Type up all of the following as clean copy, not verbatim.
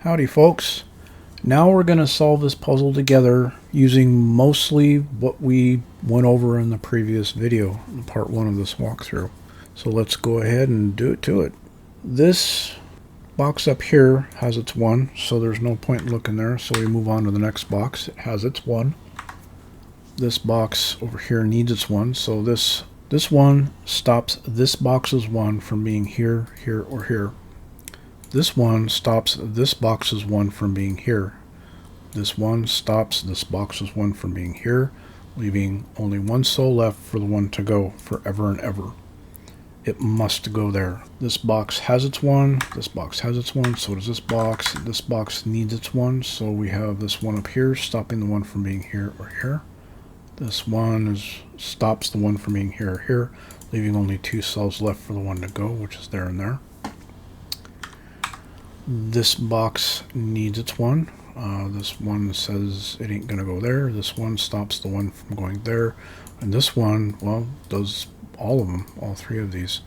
Howdy folks. Now we're going to solve this puzzle together using mostly what we went over in the previous video, part 1 of this walkthrough. So let's go ahead and do it to it. This box up here has its 1, so there's no point in looking there, so we move on to the next box. It has its 1. This box over here needs its 1, so this 1 stops this box's 1 from being here, here, or here. This 1 stops this box's 1 from being here. This 1 stops this box's 1 from being here, leaving only one cell left for the 1 to go forever and ever. It must go there. This box has its 1, this box has its 1, so does this box. This box needs its 1, so we have this 1 up here stopping the 1 from being here or here. This 1 stops the 1 from being here or here, leaving only 2 cells left for the 1 to go, which is there and there. This box needs its 1. This 1 says it ain't gonna go there. This 1 stops the 1 from going there. And this 1, well, does all of them, all 3 of these.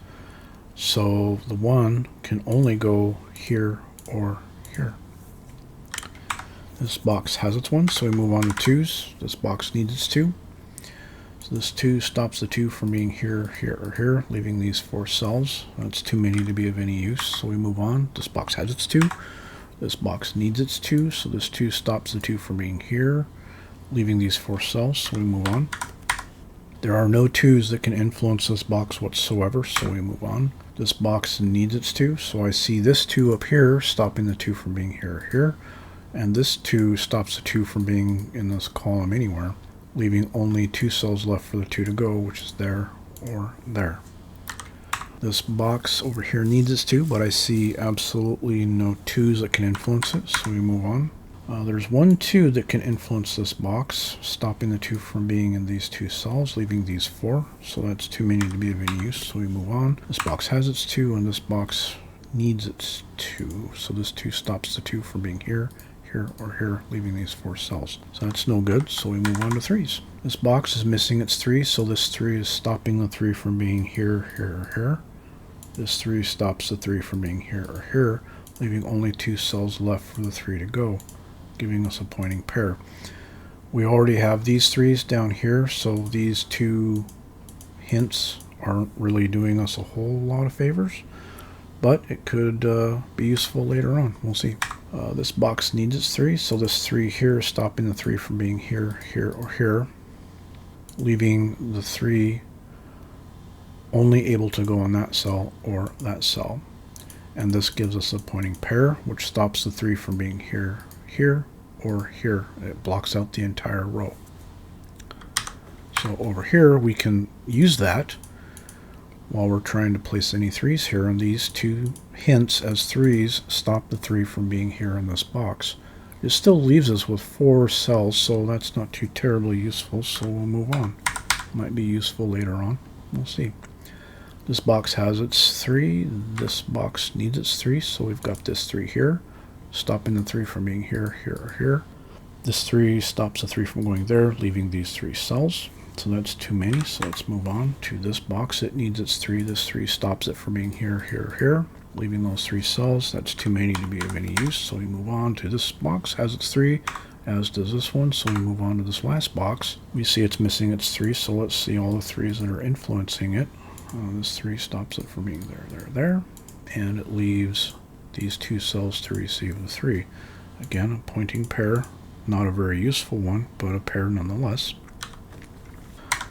So the 1 can only go here or here. This box has its 1, so we move on to 2s. This box needs its 2. So this 2 stops the 2 from being here, here, or here, leaving these 4 cells. That's too many to be of any use, so we move on. This box has its 2. This box needs its 2, so this 2 stops the 2 from being here, leaving these 4 cells, so we move on. There are no 2s that can influence this box whatsoever, so we move on. This box needs its 2, so I see this 2 up here stopping the 2 from being here or here, and this 2 stops the 2 from being in this column anywhere, leaving only 2 cells left for the 2 to go, which is there or there. This box over here needs its 2, but I see absolutely no 2s that can influence it, so we move on. There's 1 2 that can influence this box, stopping the 2 from being in these 2 cells, leaving these 4, so that's too many to be of any use, so we move on. This box has its 2, and this box needs its 2, so this 2 stops the 2 from being here, here, or here, leaving these 4 cells. So that's no good, so we move on to 3s. This box is missing its 3, so this 3 is stopping the 3 from being here, here, or here. This 3 stops the 3 from being here or here, leaving only 2 cells left for the 3 to go, giving us a pointing pair. We already have these 3s down here, so these 2 hints aren't really doing us a whole lot of favors, but it could be useful later on. We'll see. This box needs its 3, so this 3 here is stopping the 3 from being here, here, or here, leaving the 3 only able to go on that cell or that cell. And this gives us a pointing pair, which stops the 3 from being here, here, or here. It blocks out the entire row. So over here we can use that while we're trying to place any 3s here, and these 2 hints as 3s stop the 3 from being here in this box. It still leaves us with 4 cells, so that's not too terribly useful, so we'll move on. Might be useful later on. We'll see. This box has its 3, this box needs its 3, so we've got this 3 here, stopping the 3 from being here, here, or here. This 3 stops the 3 from going there, leaving these 3 cells. So that's too many, so let's move on to this box. It needs its 3, this 3 stops it from being here, here, or here, leaving those 3 cells. That's too many to be of any use, so we move on to this box, has its 3, as does this one, so we move on to this last box. We see it's missing its 3, so let's see all the 3s that are influencing it. This 3 stops it from being there, there, there, and it leaves these 2 cells to receive the 3. Again, a pointing pair, not a very useful one, but a pair nonetheless.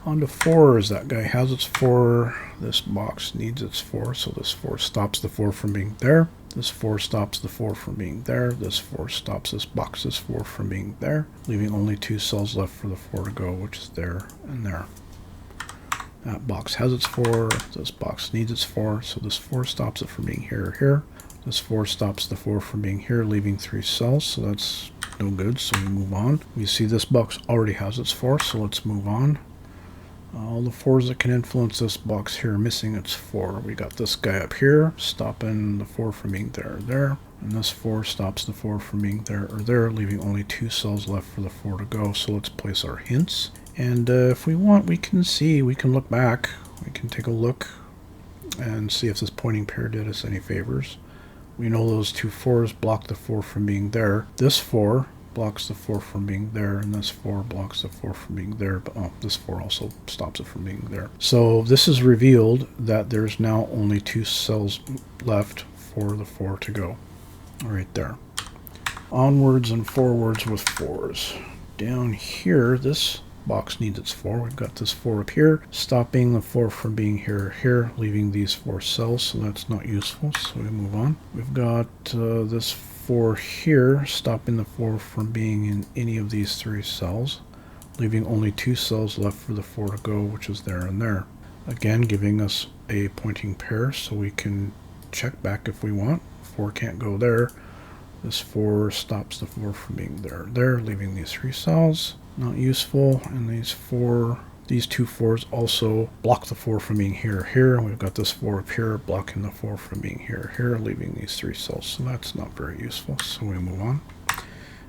On to 4s. That guy has its 4. This box needs its 4, so this 4 stops the 4 from being there. This 4 stops the 4 from being there. This 4 stops this box's 4 from being there, leaving only 2 cells left for the 4 to go, which is there and there. That box has its 4, this box needs its 4, so this 4 stops it from being here or here. This 4 stops the 4 from being here, leaving 3 cells, so that's no good, so we move on. We see this box already has its 4, so let's move on. All the 4s that can influence this box here are missing its 4. We got this guy up here, stopping the 4 from being there or there. And this 4 stops the 4 from being there or there, leaving only 2 cells left for the 4 to go. So let's place our hints. And if we want, we can look back. We can take a look and see if this pointing pair did us any favors. We know those two 4s block the 4 from being there. This 4 blocks the 4 from being there, and this 4 blocks the 4 from being there, but this 4 also stops it from being there. So this is revealed that there's now only 2 cells left for the 4 to go. Right there. Onwards and forwards with 4s. Down here, this box needs its 4. We've got this 4 up here, stopping the 4 from being here or here, leaving these 4 cells, so that's not useful, so we move on. We've got this 4 here, stopping the 4 from being in any of these 3 cells, leaving only 2 cells left for the 4 to go, which is there and there. Again, giving us a pointing pair, so we can check back if we want. 4 can't go there. This 4 stops the 4 from being there, leaving these 3 cells. Not useful, and these 2 4s also block the 4 from being here or here. We've got this 4 up here blocking the 4 from being here or here, leaving these 3 cells. So that's not very useful, so we move on.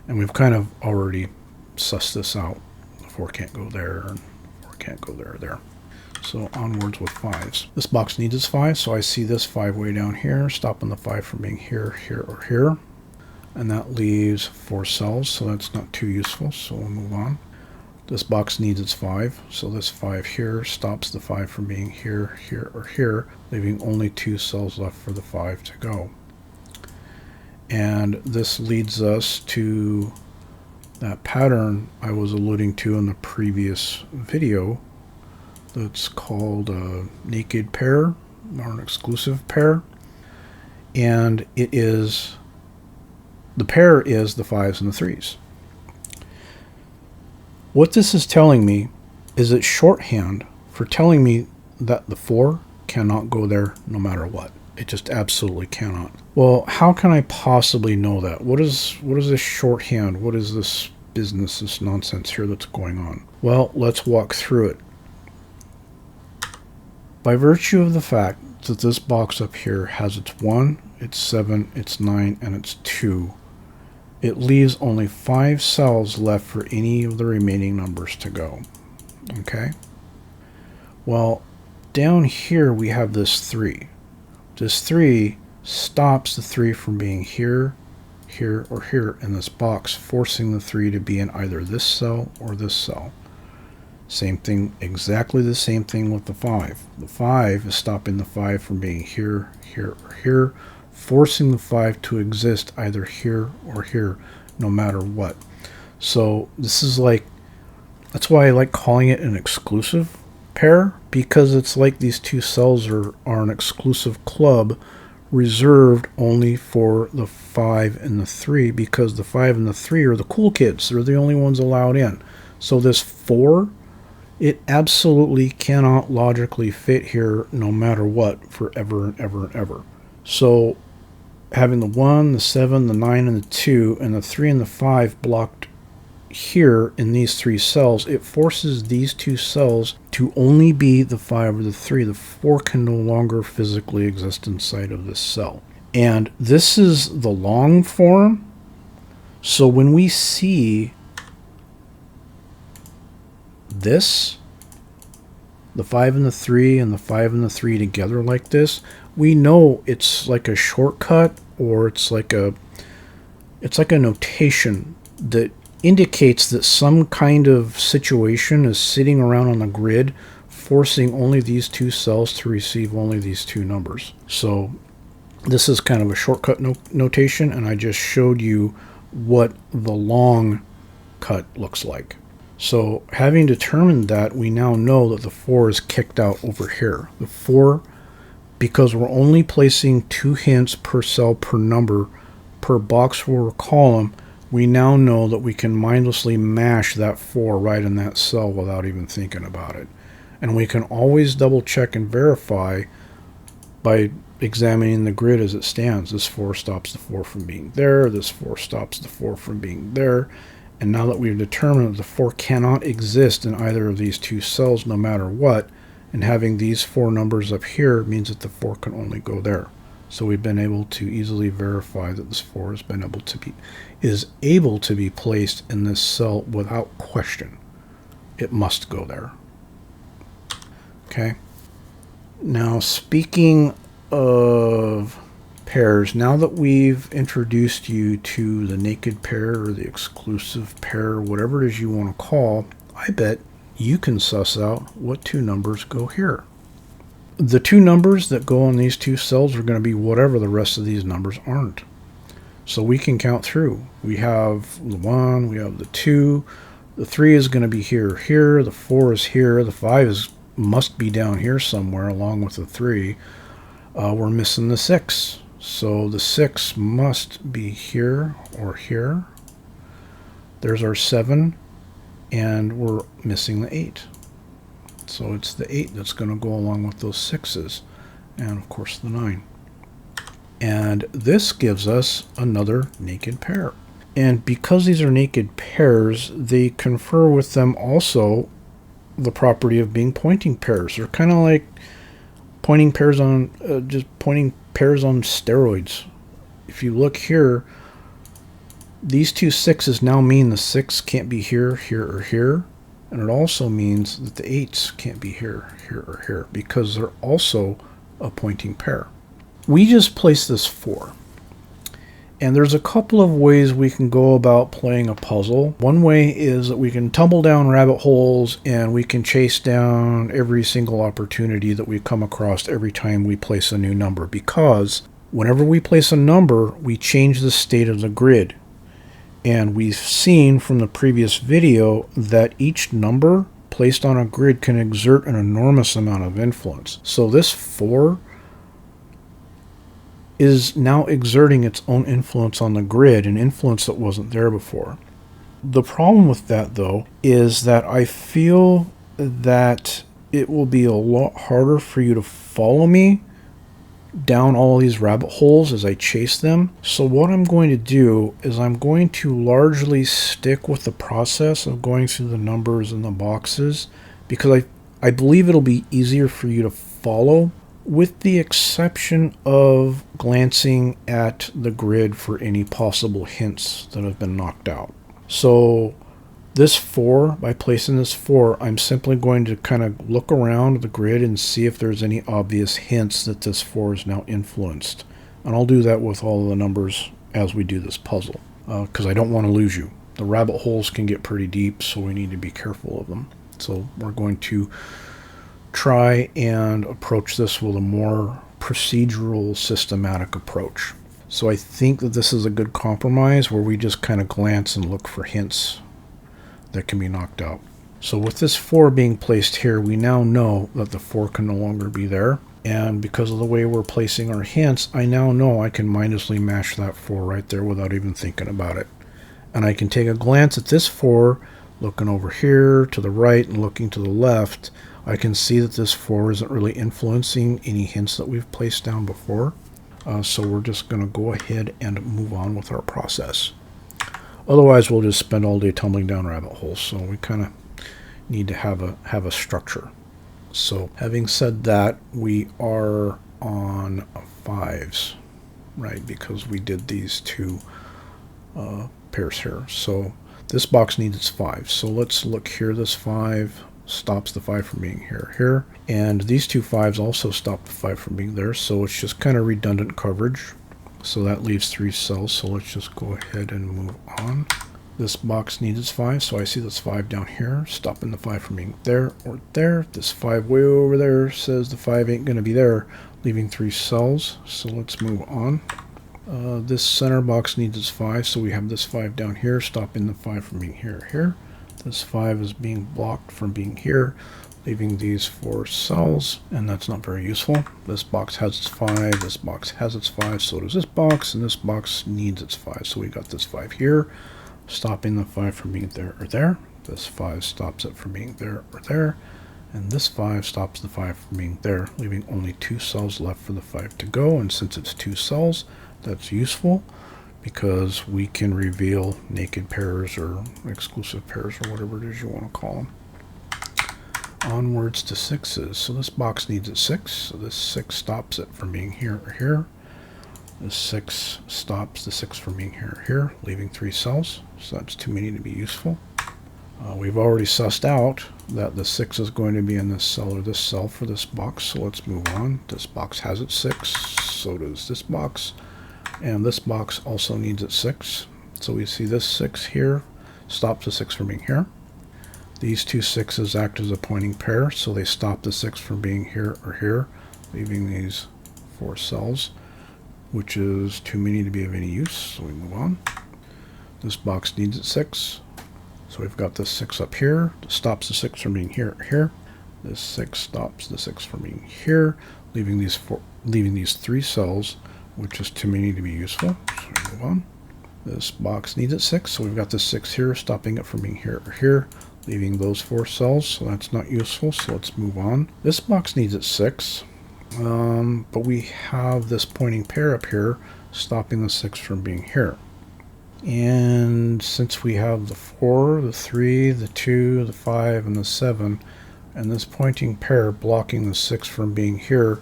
And we've kind of already sussed this out. The 4 can't go there, and 4 can't go there or there. So onwards with 5s. This box needs its 5, so I see this 5 way down here, stopping the 5 from being here, here, or here. And that leaves 4 cells, so that's not too useful, so we'll move on. This box needs its 5, so this 5 here stops the 5 from being here, here, or here, leaving only 2 cells left for the 5 to go. And this leads us to that pattern I was alluding to in the previous video that's called a naked pair, or an exclusive pair. And it is, the pair is the 5s and the 3s. What this is telling me is it's shorthand for telling me that the 4 cannot go there no matter what. It just absolutely cannot. Well, how can I possibly know that? What is this shorthand? What is this business, this nonsense here that's going on? Well, let's walk through it. By virtue of the fact that this box up here has its 1, its 7, its 9, and its 2, it leaves only 5 cells left for any of the remaining numbers to go. Okay? Well, down here we have this 3. This 3 stops the 3 from being here, here, or here in this box, forcing the 3 to be in either this cell or this cell. Same thing, exactly the same thing with the 5. The 5 is stopping the 5 from being here, here, or here, forcing the 5 to exist either here or here, no matter what. So this is like, that's why I like calling it an exclusive pair, because it's like these 2 cells are an exclusive club reserved only for the 5 and the 3, because the 5 and the 3 are the cool kids. They're the only ones allowed in. So this 4, it absolutely cannot logically fit here no matter what, forever and ever and ever. So having the 1, the 7, the 9, and the 2, and the 3 and the 5 blocked here in these 3 cells, it forces these 2 cells to only be the 5 or the 3. The 4 can no longer physically exist inside of this cell. And this is the long form. So when we see this, the 5 and the 3 and the 5 and the 3 together like this, we know it's like a shortcut, or it's like a notation that indicates that some kind of situation is sitting around on the grid, forcing only these 2 cells to receive only these 2 numbers. So this is kind of a shortcut notation, and I just showed you what the long cut looks like. So having determined that, we now know that the 4 is kicked out over here. The 4, because we're only placing 2 hints per cell per number per box or column, we now know that we can mindlessly mash that 4 right in that cell without even thinking about it. And we can always double check and verify by examining the grid as it stands. This 4 stops the 4 from being there. This 4 stops the 4 from being there. And now that we've determined that the 4 cannot exist in either of these 2 cells no matter what, and having these 4 numbers up here means that the 4 can only go there. So we've been able to easily verify that this 4 is able to be placed in this cell without question. It must go there. Okay. Now, speaking of pairs. Now that we've introduced you to the naked pair or the exclusive pair, whatever it is you want to call, I bet you can suss out what two numbers go here. The two numbers that go on these two cells are going to be whatever the rest of these numbers aren't. So we can count through. We have the 1, we have the 2, the 3 is going to be here, the 4 is here, the 5 must be down here somewhere along with the 3. We're missing the 6. So the 6 must be here or here. There's our 7, and we're missing the 8. So it's the 8 that's going to go along with those 6s, and of course the 9. And this gives us another naked pair. And because these are naked pairs, they confer with them also the property of being pointing pairs. They're kind of like pointing pairs on pointing pairs on steroids. If you look here, these two 6s now mean the 6 can't be here, here, or here. And it also means that the 8s can't be here, here, or here, because they're also a pointing pair. We just placed this 4. And there's a couple of ways we can go about playing a puzzle. One way is that we can tumble down rabbit holes and we can chase down every single opportunity that we come across every time we place a new number, because whenever we place a number, we change the state of the grid. And we've seen from the previous video that each number placed on a grid can exert an enormous amount of influence. So this 4 is now exerting its own influence on the grid, an influence that wasn't there before. The problem with that, though, is that I feel that it will be a lot harder for you to follow me down all these rabbit holes as I chase them. So what I'm going to do is I'm going to largely stick with the process of going through the numbers and the boxes, because I believe it'll be easier for you to follow, with the exception of glancing at the grid for any possible hints that have been knocked out. So this 4, by placing this 4, I'm simply going to kind of look around the grid and see if there's any obvious hints that this 4 is now influenced. And I'll do that with all of the numbers as we do this puzzle, because I don't want to lose you. The rabbit holes can get pretty deep, so we need to be careful of them. So we're going to try and approach this with a more procedural, systematic approach. So I think that this is a good compromise where we just kind of glance and look for hints that can be knocked out. So with this 4 being placed here, we now know that the 4 can no longer be there. And because of the way we're placing our hints, I now know I can mindlessly mash that 4 right there without even thinking about it. And I can take a glance at this 4, looking over here to the right and looking to the left. I can see that this 4 isn't really influencing any hints that we've placed down before. So we're just going to go ahead and move on with our process. Otherwise, we'll just spend all day tumbling down rabbit holes. So we kind of need to have a structure. So having said that, we are on 5s, right? Because we did these two pairs here. So this box needs its 5. So let's look here. This 5 stops the 5 from being here. And these two 5s also stop the 5 from being there. So it's just kind of redundant coverage. So that leaves 3 cells. So let's just go ahead and move on. This box needs its 5. So I see this 5 down here, stopping the 5 from being there or there. This 5 way over there says the 5 ain't going to be there, leaving 3 cells. So let's move on. This center box needs its 5. So we have this 5 down here, stopping the 5 from being here. This 5 is being blocked from being here, leaving these 4 cells, and that's not very useful. This box has its 5, this box has its 5, so does this box, and this box needs its 5. So we got this 5 here, stopping the 5 from being there or there. This 5 stops it from being there or there, and this 5 stops the 5 from being there, leaving only 2 cells left for the 5 to go. And since it's 2 cells, that's useful, because we can reveal naked pairs or exclusive pairs or whatever it is you want to call them. Onwards to 6s. So this box needs its 6. So this 6 stops it from being here or here. This 6 stops the 6 from being here or here, leaving 3 cells. So that's too many to be useful. We've already sussed out that the 6 is going to be in this cell or this cell for this box. So let's move on. This box has its 6. So does this box. And this box also needs its 6. So we see this 6 here stops the 6 from being here. These two 6s act as a pointing pair, so they stop the 6 from being here or here, leaving these 4 cells, which is too many to be of any use, so we move on. This box needs its 6, so we've got this 6 up here, stops the 6 from being here or here. This 6 stops the 6 from being here, leaving these 3 cells, which is too many to be useful, so we move on. This box needs its 6, so we've got this 6 here, stopping it from being here or here, leaving those 4 cells, so that's not useful, so let's move on. This box needs its 6, but we have this pointing pair up here, stopping the 6 from being here. And since we have the 4, the 3, the 2, the 5, and the 7, and this pointing pair blocking the 6 from being here,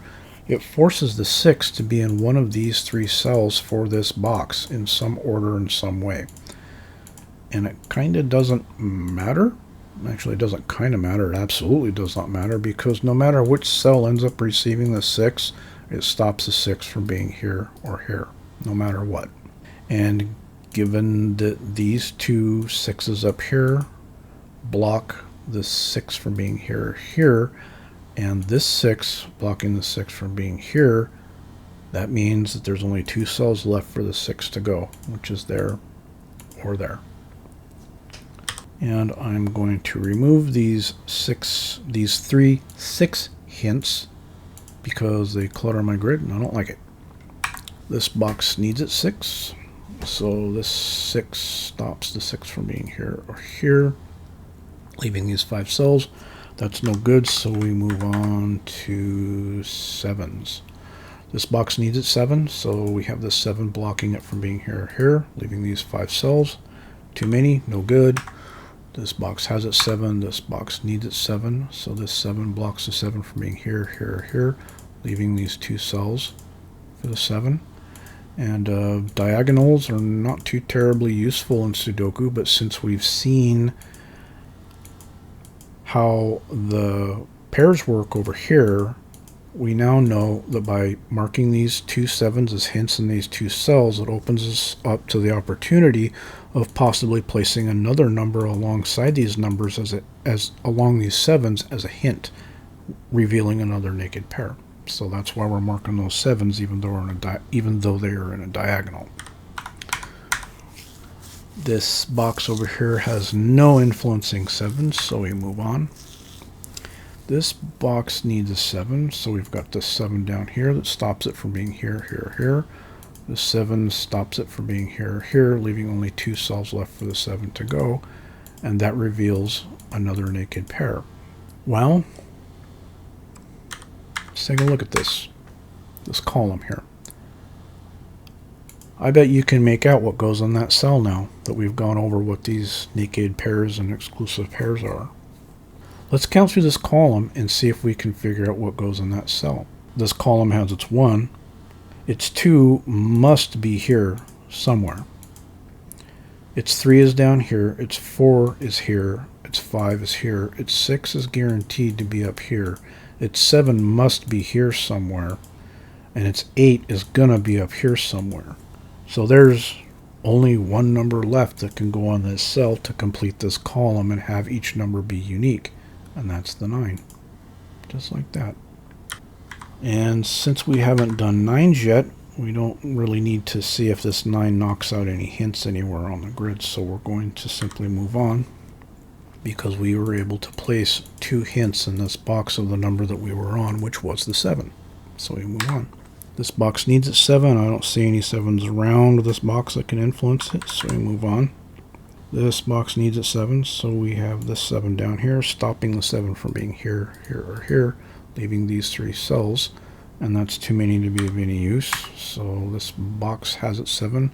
it forces the 6 to be in one of these 3 cells for this box in some order in some way. And it kind of doesn't matter. Actually, it doesn't kind of matter. It absolutely does not matter, because no matter which cell ends up receiving the 6, it stops the 6 from being here or here, no matter what. And given that these two 6s up here block the 6 from being here or here, and this 6 blocking the 6 from being here, that means that there's only 2 cells left for the 6 to go, which is there or there. And I'm going to remove these 3 6 hints because they clutter my grid and I don't like it. This box needs its 6, so this 6 stops the 6 from being here or here, leaving these 5 cells. That's no good, so we move on to 7s. This box needs its 7, so we have this 7 blocking it from being here or here, leaving these 5 cells. Too many, no good. This box has its 7, this box needs its 7, so this 7 blocks the 7 from being here, here, or here, leaving these 2 cells for the 7. And diagonals are not too terribly useful in Sudoku, but since we've seen how the pairs work over here, we now know that by marking these 2 7s as hints in these 2 cells, it opens us up to the opportunity of possibly placing another number alongside these numbers as along these 7s as a hint, revealing another naked pair. So that's why we're marking those 7s, even though they are in a diagonal. This box over here has no influencing 7s, so we move on. This box needs a 7, so we've got this 7 down here that stops it from being here, here, here. The 7 stops it from being here, here, leaving only 2 cells left for the 7 to go, and that reveals another naked pair. Well, let's take a look at this column here. I bet you can make out what goes on that cell now that we've gone over what these naked pairs and exclusive pairs are. Let's count through this column and see if we can figure out what goes in that cell. This column has its 1. Its 2 must be here somewhere. Its 3 is down here. Its 4 is here. Its 5 is here. Its 6 is guaranteed to be up here. Its 7 must be here somewhere. And its 8 is going to be up here somewhere. So there's only one number left that can go on this cell to complete this column and have each number be unique. And that's the 9. Just like that. And since we haven't done 9s yet, we don't really need to see if this 9 knocks out any hints anywhere on the grid. So we're going to simply move on, because we were able to place 2 hints in this box of the number that we were on, which was the 7. So we move on. This box needs its 7. I don't see any 7s around this box that can influence it, so we move on. This box needs its 7, so we have this 7 down here, stopping the 7 from being here, here, or here, leaving these 3 cells, and that's too many to be of any use. So this box has its 7,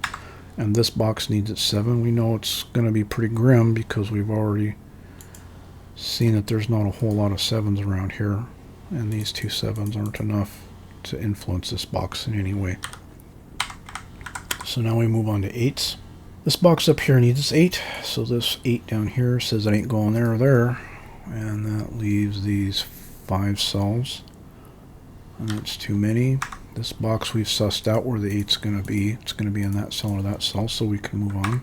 and this box needs its 7. We know it's going to be pretty grim because we've already seen that there's not a whole lot of 7s around here, and these 2 7s aren't enough to influence this box in any way. So now we move on to 8s. This box up here needs its 8, so this 8 down here says it ain't going there or there, and that leaves these 5 cells, and that's too many. This box we've sussed out where the 8's going to be. It's going to be in that cell or that cell, so we can move on.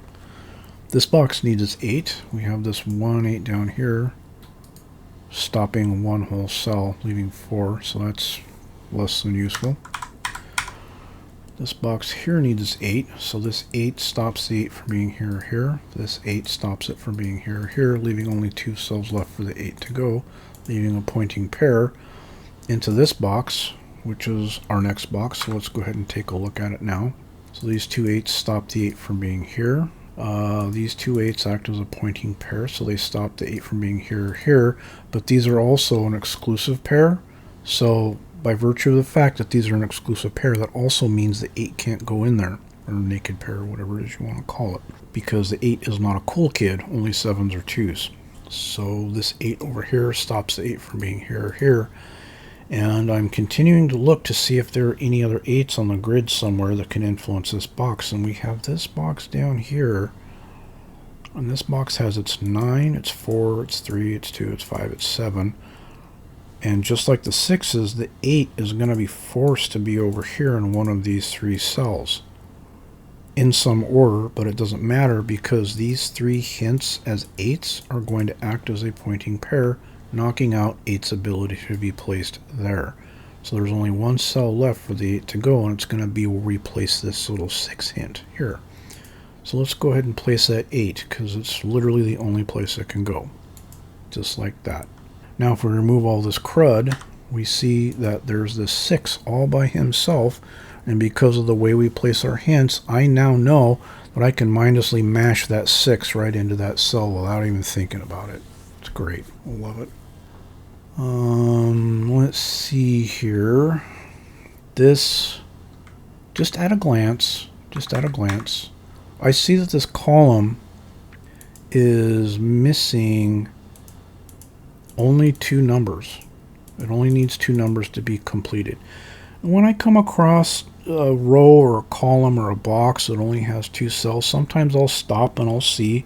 This box needs its 8. We have this 1, 8 down here, stopping one whole cell, leaving 4, so that's less than useful. This box here needs its 8, so this 8 stops the 8 from being here or here. This 8 stops it from being here or here, leaving only 2 cells left for the 8 to go, leaving a pointing pair into this box, which is our next box. So let's go ahead and take a look at it now. So these two 8s stop the 8 from being here. These two 8s act as a pointing pair, so they stop the 8 from being here or here, but these are also an exclusive pair. So by virtue of the fact that these are an exclusive pair, that also means the 8 can't go in there, or naked pair, or whatever it is you want to call it, because the 8 is not a cool kid, only 7s or 2s. So this 8 over here stops the 8 from being here or here. And I'm continuing to look to see if there are any other 8s on the grid somewhere that can influence this box. And we have this box down here. And this box has its 9, its 4, its 3, its 2, its 5, its 7. And just like the 6s, the 8 is going to be forced to be over here in one of these 3 cells. In some order, but it doesn't matter because these 3 hints as 8s are going to act as a pointing pair, knocking out 8's ability to be placed there. So there's only one cell left for the 8 to go, and it's going to be where we place this little 6 hint here. So let's go ahead and place that 8, because it's literally the only place it can go. Just like that. Now if we remove all this crud, we see that there's this 6 all by himself, and because of the way we place our hints, I now know that I can mindlessly mash that 6 right into that cell without even thinking about it. It's great. I love it. Let's see here. This, just at a glance, I see that this column is missing only 2 numbers. It only needs 2 numbers to be completed. And when I come across a row or a column or a box that only has 2 cells, sometimes I'll stop and I'll see,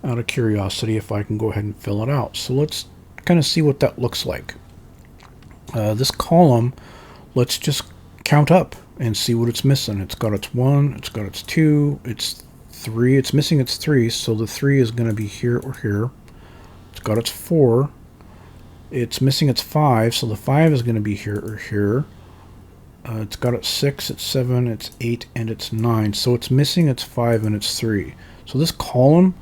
out of curiosity, if I can go ahead and fill it out. So let's kind of see what that looks like. This column, let's just count up and see what it's missing. It's got its 1, it's got its 2, its 3, it's missing its 3, so the 3 is going to be here or here. It's got its 4, it's missing its 5, so the 5 is going to be here or here. It's got its 6, its 7, its 8, and its 9, so it's missing its 5 and its 3. So this column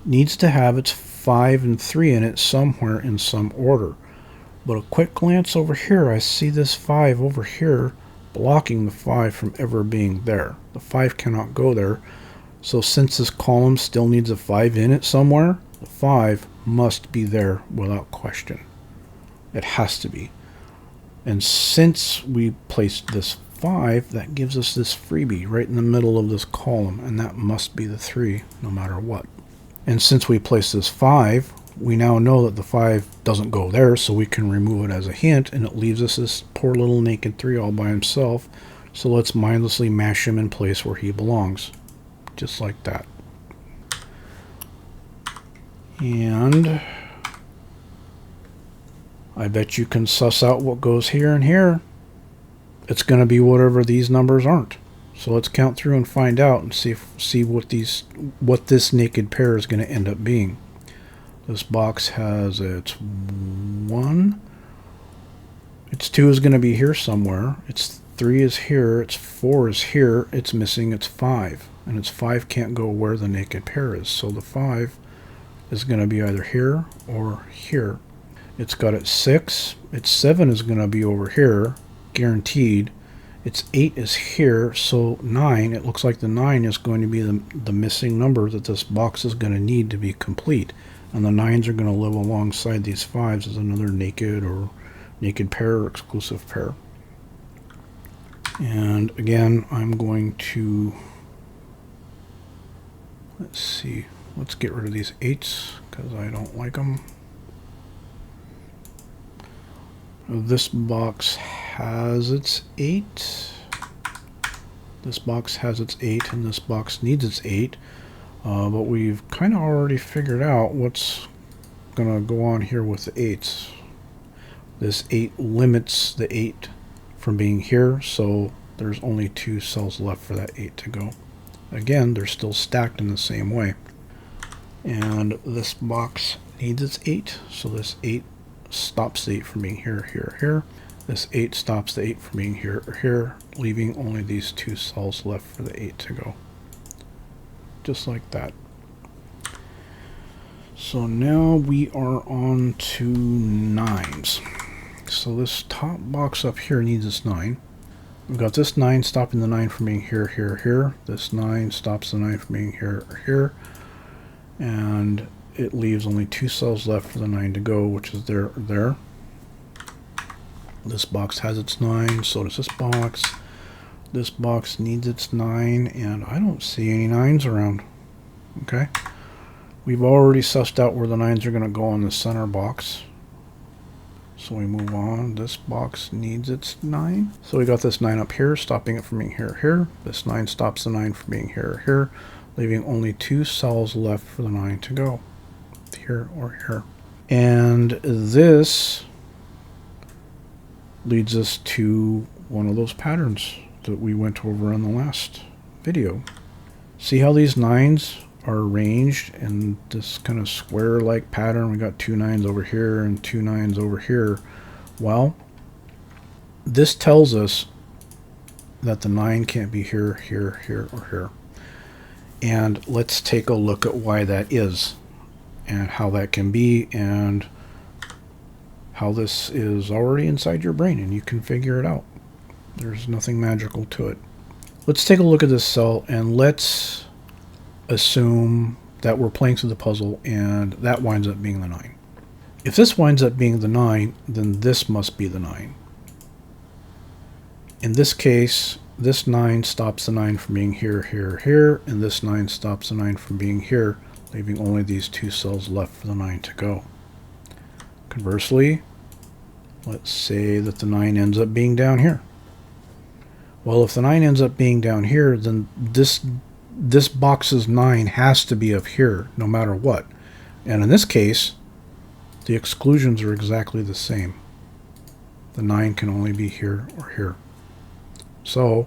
needs to have its 5 and 3 in it somewhere in some order. But a quick glance over here, I see this 5 over here blocking the 5 from ever being there. The 5 cannot go there. So since this column still needs a 5 in it somewhere, the 5 must be there without question. It has to be. And since we placed this 5, that gives us this freebie right in the middle of this column, and that must be the 3 no matter what. And since we placed this 5, we now know that the 5 doesn't go there, so we can remove it as a hint, and it leaves us this poor little naked 3 all by himself. So let's mindlessly mash him in place where he belongs. Just like that. And I bet you can suss out what goes here and here. It's going to be whatever these numbers aren't. So let's count through and find out and see what this naked pair is going to end up being. This box has its 1. Its 2 is going to be here somewhere. Its 3 is here. Its 4 is here. It's missing its 5. And its 5 can't go where the naked pair is. So the 5 is going to be either here or here. It's got its 6. Its 7 is going to be over here, guaranteed. Its 8 is here, so 9, it looks like the 9 is going to be the missing number that this box is going to need to be complete. And the 9s are going to live alongside these 5s as another naked or naked pair or exclusive pair. And again, I'm going to, let's see, let's get rid of these 8s because I don't like them. This box has its 8. This box has its 8, and this box needs its 8. But we've kind of already figured out what's going to go on here with the 8s. This 8 limits the 8 from being here, so there's only 2 cells left for that 8 to go. Again, they're still stacked in the same way. And this box needs its 8, so this 8 stops the 8 from being here, here, here. This 8 stops the 8 from being here or here, leaving only these 2 cells left for the 8 to go. Just like that. So now we are on to 9s. So this top box up here needs its 9. We've got this 9 stopping the 9 from being here, here, here. This 9 stops the 9 from being here or here. And it leaves only 2 cells left for the 9 to go, which is there or there. This box has its 9, so does this box. This box needs its 9, and I don't see any 9s around. Okay. We've already sussed out where the 9s are going to go in the center box. So we move on. This box needs its 9. So we got this 9 up here, stopping it from being here or here. This 9 stops the 9 from being here or here, leaving only 2 cells left for the 9 to go. Here or here. And this leads us to one of those patterns that we went over in the last video. See how these 9s are arranged in this kind of square-like pattern? We got 2 9s over here and 2 9s over here. Well, this tells us that the 9 can't be here, here, here, or here. And let's take a look at why that is, and how that can be, and how this is already inside your brain, and you can figure it out. There's nothing magical to it. Let's take a look at this cell, and let's assume that we're playing through the puzzle, and that winds up being the 9. If this winds up being the 9, then this must be the 9. In this case, this 9 stops the 9 from being here, here, here, and this 9 stops the 9 from being here, leaving only these 2 cells left for the 9 to go. Conversely, let's say that the 9 ends up being down here. Well, if the 9 ends up being down here, then this box's 9 has to be up here, no matter what. And in this case, the exclusions are exactly the same. The 9 can only be here or here. So,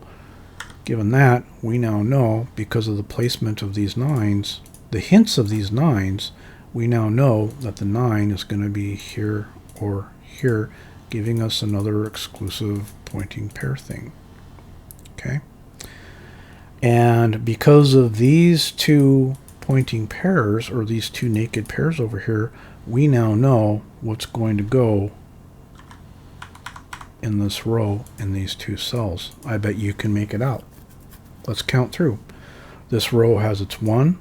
given that, we now know, because of the placement of these 9s, the hints of these 9s, we now know that the 9 is going to be here or here, giving us another exclusive pointing pair thing. Okay? And because of these 2 pointing pairs, or these 2 naked pairs over here, we now know what's going to go in this row in these 2 cells. I bet you can make it out. Let's count through. This row has its 1.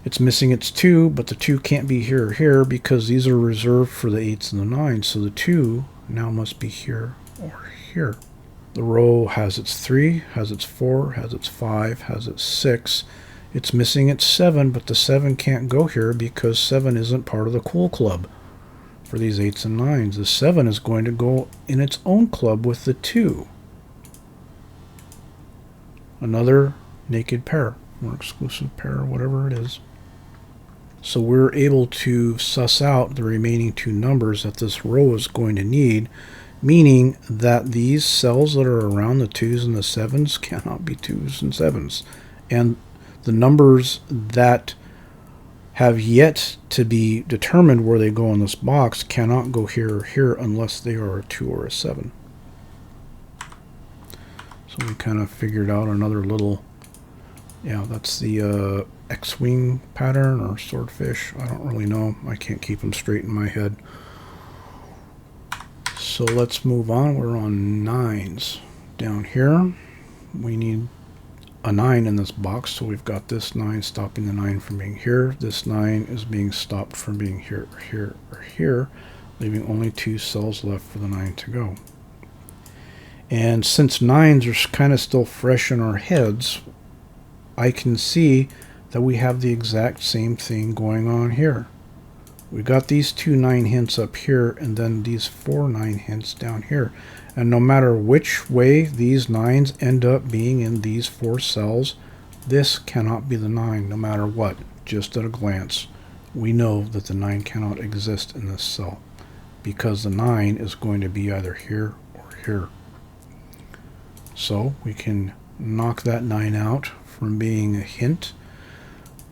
It's missing its 2, but the 2 can't be here or here because these are reserved for the 8s and the 9s. So the 2 now must be here or here. The row has its 3, has its 4, has its 5, has its 6. It's missing its 7, but the 7 can't go here because 7 isn't part of the cool club for these 8s and 9s. The 7 is going to go in its own club with the 2. Another naked pair, or exclusive pair, or whatever it is. So we're able to suss out the remaining 2 numbers that this row is going to need, meaning that these cells that are around the 2s and the 7s cannot be 2s and 7s. And the numbers that have yet to be determined where they go in this box cannot go here or here unless they are a 2 or a 7. So we kind of figured out another little, yeah, that's the X-wing pattern or swordfish. I don't really know. I can't keep them straight in my head. So let's move on. We're on 9s. Down here, we need a 9 in this box. So we've got this 9 stopping the 9 from being here. This 9 is being stopped from being here or here or here, leaving only 2 cells left for the 9 to go. And since 9s are kind of still fresh in our heads, I can see that we have the exact same thing going on here. We got these 2 9 hints up here, and then these 4 9 hints down here. And no matter which way these 9s end up being in these 4 cells, this cannot be the 9 no matter what. Just at a glance, we know that the 9 cannot exist in this cell, because the 9 is going to be either here or here. So we can knock that 9 out from being a hint.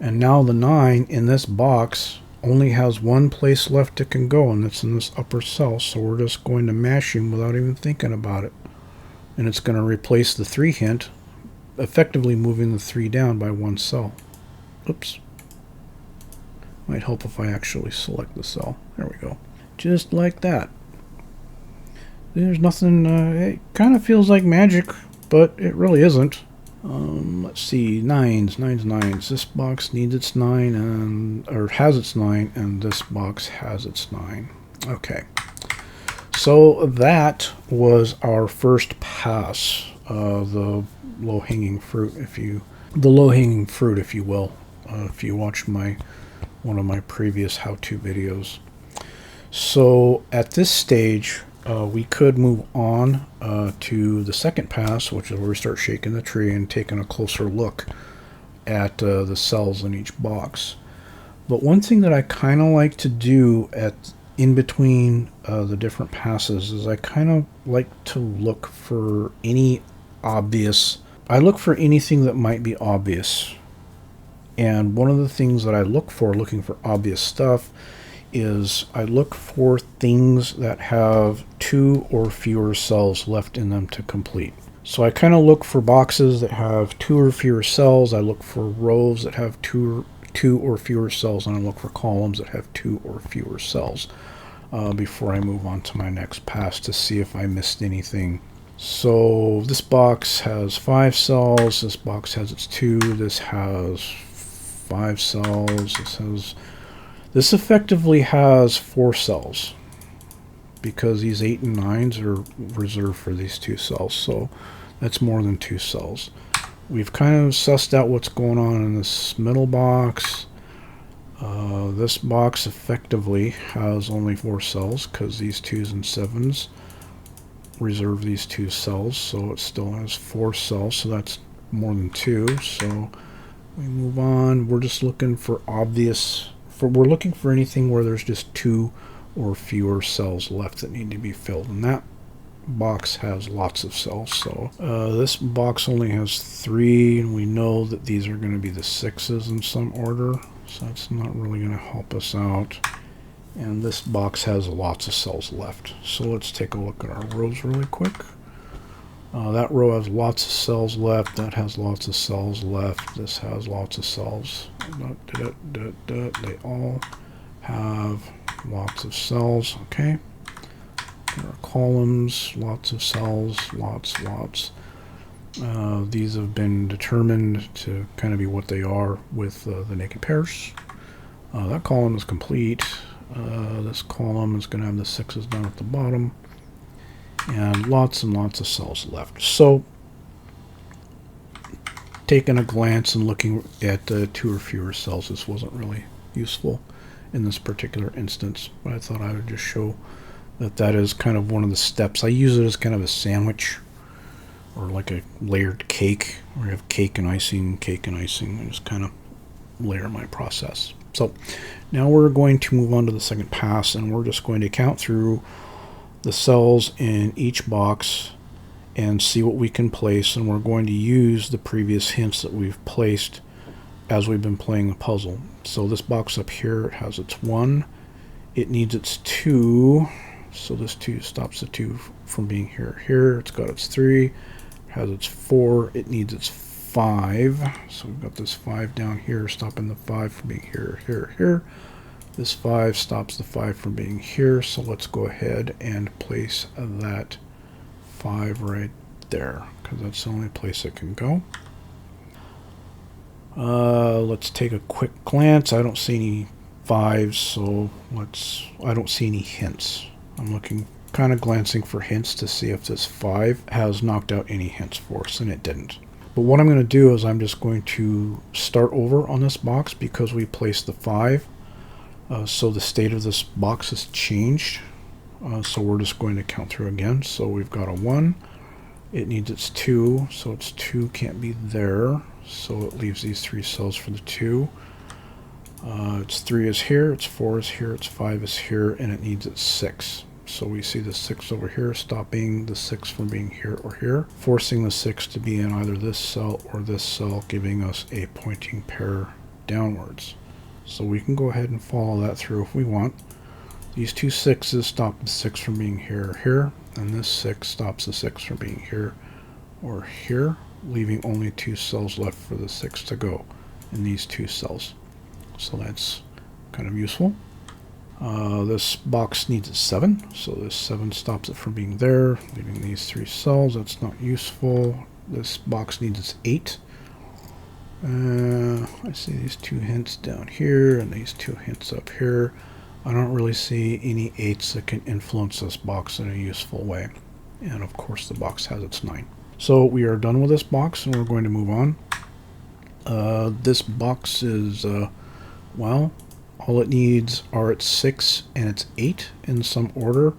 And now the 9 in this box only has one place left it can go, and that's in this upper cell. So we're just going to mash him without even thinking about it. And it's going to replace the 3 hint, effectively moving the 3 down by 1 cell. Oops. Might help if I actually select the cell. There we go. Just like that. There's nothing, it kind of feels like magic, but it really isn't. Let's see, 9s. This box needs its 9, and or has its 9, and this box has its 9. Okay. So that was our first pass. The low-hanging fruit, if you will. If you watch one of my previous how-to videos. So at this stage, we could move on to the second pass, which is where we start shaking the tree and taking a closer look at the cells in each box. But one thing that I kind of like to do in between the different passes is I kind of like to look for any obvious. I look for anything that might be obvious. And one of the things that I look for, looking for obvious stuff, is I look for things that have 2 or fewer cells left in them to complete. So I kind of look for boxes that have 2 or fewer cells. I look for rows that have two or fewer cells, and I look for columns that have 2 or fewer cells before I move on to my next pass to see if I missed anything. So this box has 5 cells, this box has its 2, this has 5 cells, this effectively has 4 cells because these 8 and 9s are reserved for these 2 cells, so that's more than 2 cells. We've kind of sussed out what's going on in this middle box. This box effectively has only 4 cells because these 2s and 7s reserve these 2 cells, so it still has 4 cells, so that's more than 2. So we move on. We're just looking for we're looking for anything where there's just 2 or fewer cells left that need to be filled, and that box has lots of cells. So this box only has 3, and we know that these are going to be the 6s in some order, so that's not really going to help us out. And this box has lots of cells left. So let's take a look at our rows really quick. That row has lots of cells left. That has lots of cells left. This has lots of cells. They all have lots of cells. Okay. There are columns, lots of cells, lots. These have been determined to kind of be what they are with the naked pairs. That column is complete. This column is going to have the 6s down at the bottom, and lots of cells left. So taking a glance and looking at 2 or fewer cells, this wasn't really useful in this particular instance, but I thought I would just show that is kind of one of the steps. I use it as kind of a sandwich or like a layered cake, where you have cake and icing. I just kind of layer my process. So now we're going to move on to the second pass, and we're just going to count through the cells in each box and see what we can place, and we're going to use the previous hints that we've placed as we've been playing the puzzle. So this box up here has its 1, it needs its 2, so this 2 stops the 2 from being here. It's got its 3, has its 4, it needs its 5, so we've got this 5 down here stopping the 5 from being here. This 5 stops the 5 from being here, so let's go ahead and place that 5 right there, because that's the only place it can go. Let's take a quick glance. I don't see any 5s, so I don't see any hints. I'm looking, kind of glancing for hints to see if this 5 has knocked out any hints for us, and it didn't. But what I'm going to do is I'm just going to start over on this box because we placed the 5. So the state of this box has changed. So we're just going to count through again. So we've got a 1. It needs its 2. So its 2 can't be there. So it leaves these 3 cells for the 2. Its 3 is here. Its 4 is here. Its 5 is here. And it needs its 6. So we see the 6 over here, stopping the 6 from being here or here, forcing the 6 to be in either this cell or this cell, giving us a pointing pair downwards. So we can go ahead and follow that through if we want. These two 6s stop the 6 from being here or here, and this 6 stops the 6 from being here or here, leaving only 2 cells left for the 6 to go in these 2 cells. So that's kind of useful. This box needs a 7, so this 7 stops it from being there, leaving these 3 cells. That's not useful. This box needs its 8. I see these 2 hints down here and these 2 hints up here. I don't really see any 8s that can influence this box in a useful way. And of course the box has its 9. So we are done with this box and we're going to move on. This box is, well, all it needs are its 6 and its 8 in some order,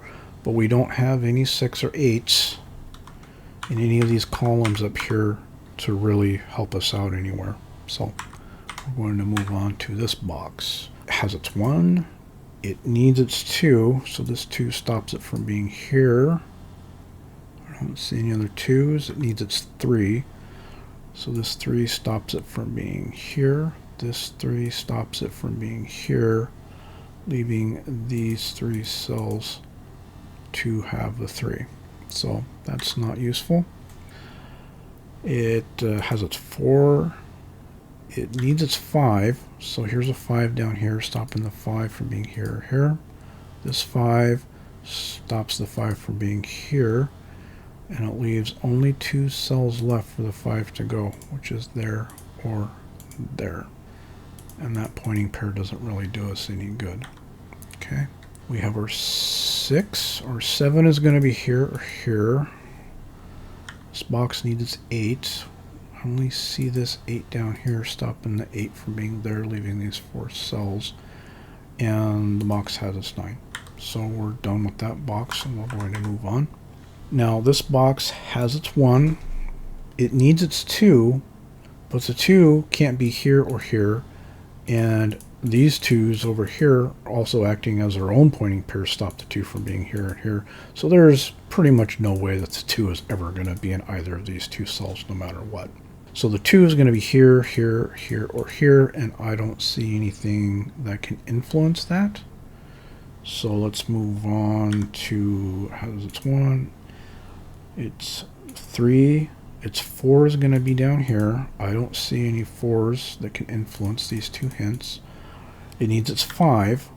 but we don't have any 6 or 8s in any of these columns up here to really help us out anywhere. So we're going to move on to this box. It has its 1, it needs its 2, so this 2 stops it from being here. I don't see any other 2s. It needs its 3, so this 3 stops it from being here. This 3 stops it from being here, leaving these 3 cells to have the 3. So that's not useful. It has its 4. It needs its 5. So here's a 5 down here, stopping the 5 from being here or here. This 5 stops the 5 from being here. And it leaves only 2 cells left for the 5 to go, which is there or there. And that pointing pair doesn't really do us any good. Okay, we have our 6. Our 7 is going to be here or here. This box needs its 8. I only see this 8 down here, stopping the 8 from being there, leaving these 4 cells. And the box has its 9. So we're done with that box and we're going to move on. Now this box has its 1. It needs its 2, but the 2 can't be here or here. And these 2s over here are also acting as their own pointing pair, stop the 2 from being here and here. So there's pretty much no way that the 2 is ever going to be in either of these 2 cells no matter what. So the 2 is going to be here, here, here, or here, and I don't see anything that can influence that. So let's move on to, how's its 1? It's 3. Its 4 is going to be down here. I don't see any 4s that can influence these 2 hints. It needs its 5.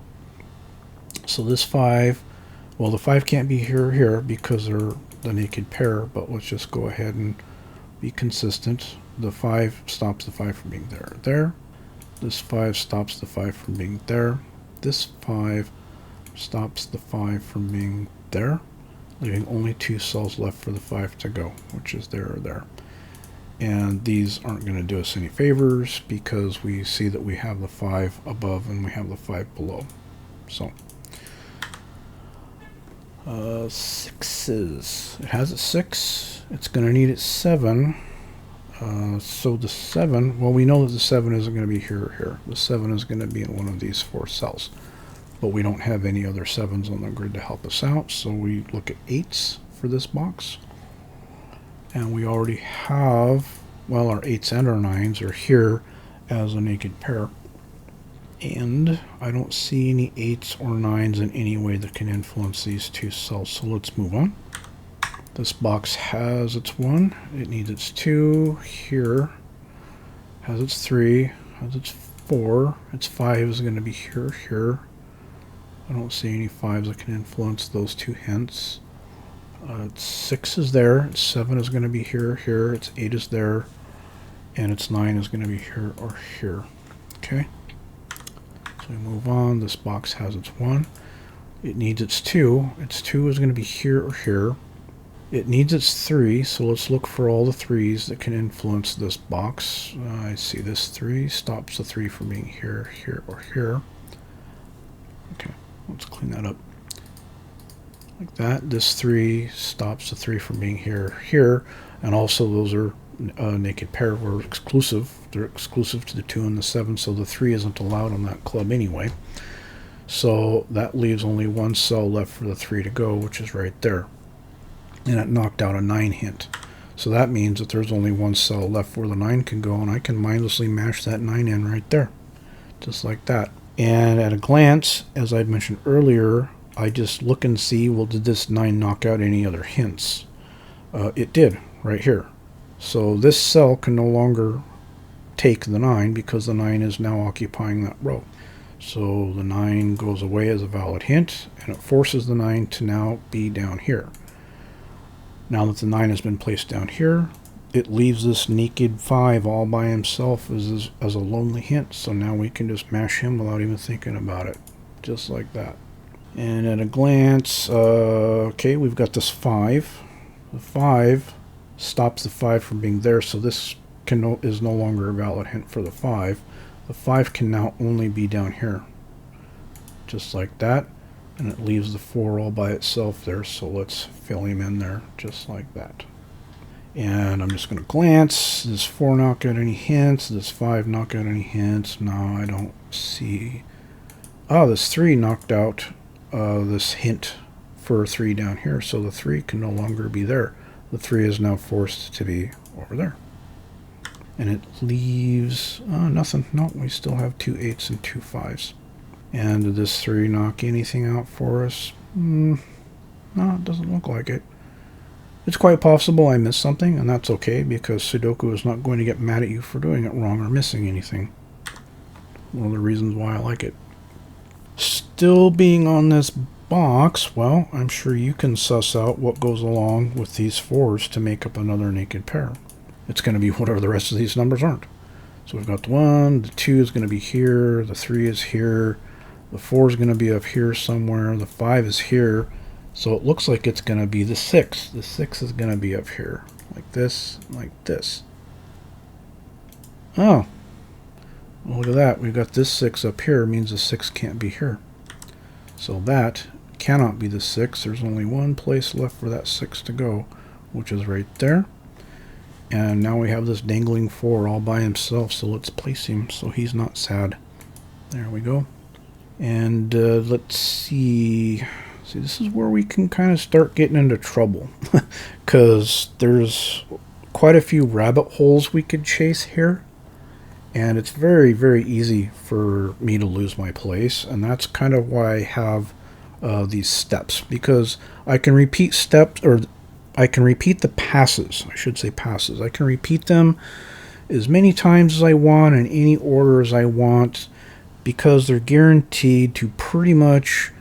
So this 5, well, the 5 can't be here or here because they're the naked pair, but let's just go ahead and be consistent. The 5 stops the 5 from being there or there. This 5 stops the 5 from being there. This 5 stops the 5 from being there, leaving only 2 cells left for the 5 to go, which is there or there. And these aren't going to do us any favors because we see that we have the 5 above and we have the 5 below. So 6s. It has its 6. It's going to need its 7. So the 7, well, we know that the 7 isn't going to be here or here. The 7 is going to be in one of these 4 cells. But we don't have any other 7s on the grid to help us out, so we look at 8s for this box. And we already have, well, our 8s and our 9s are here as a naked pair. And I don't see any 8s or 9s in any way that can influence these 2 cells, so let's move on. This box has its 1, it needs its 2, here, has its 3, has its 4, its 5 is going to be here, here. I don't see any 5s that can influence those 2 hints. Its 6 is there, its 7 is going to be here, here, its 8 is there, and its 9 is going to be here or here. Okay, so we move on. This box has its 1. It needs its 2. Its 2 is going to be here or here. It needs its 3, so let's look for all the 3s that can influence this box. I see this 3 stops the 3 from being here, here, or here. Okay, let's clean that up. Like that. This 3 stops the 3 from being here, here, and also those are naked pair were exclusive. They're exclusive to the 2 and the 7, so the 3 isn't allowed on that club anyway. So that leaves only one cell left for the 3 to go, which is right there. And it knocked out a 9 hint. So that means that there's only one cell left where the 9 can go, and I can mindlessly mash that 9 in right there. Just like that. And at a glance, as I mentioned earlier, I just look and see, well, did this 9 knock out any other hints? It did, right here. So this cell can no longer take the 9 because the 9 is now occupying that row. So the 9 goes away as a valid hint, and it forces the 9 to now be down here. Now that the 9 has been placed down here, it leaves this naked 5 all by himself as a lonely hint. So now we can just mash him without even thinking about it. Just like that. And at a glance, okay, we've got this 5. The 5 stops the 5 from being there, so this is no longer a valid hint for the 5. The 5 can now only be down here. Just like that. And it leaves the 4 all by itself there, so let's fill him in there just like that. And I'm just going to glance. Does 4 knock out any hints? Does 5 knock out any hints? No, I don't see. Oh, this 3 knocked out this hint for 3 down here, so the 3 can no longer be there. The 3 is now forced to be over there. And it leaves nothing. No, we still have 2 8s and 2 5s. And did this 3 knock anything out for us? No, it doesn't look like it. It's quite possible I missed something, and that's okay, because Sudoku is not going to get mad at you for doing it wrong or missing anything. One of the reasons why I like it. Still being on this box, well, I'm sure you can suss out what goes along with these 4s to make up another naked pair. It's going to be whatever the rest of these numbers aren't. So we've got the 1, the 2 is going to be here, the 3 is here, the 4 is going to be up here somewhere, the 5 is here, so it looks like it's going to be the 6. The 6 is going to be up here, like this, like this. Oh, well, look at that. We've got this 6 up here, means the 6 can't be here. So that cannot be the 6. There's only one place left for that 6 to go, which is right there. And now we have this dangling 4 all by himself, so let's place him so he's not sad. There we go. And let's see. See, this is where we can kind of start getting into trouble. Because there's quite a few rabbit holes we could chase here. And it's very, very easy for me to lose my place. And that's kind of why I have these steps. Because I can repeat steps, or I can repeat the passes. I should say passes. I can repeat them as many times as I want in any order as I want, because they're guaranteed to pretty much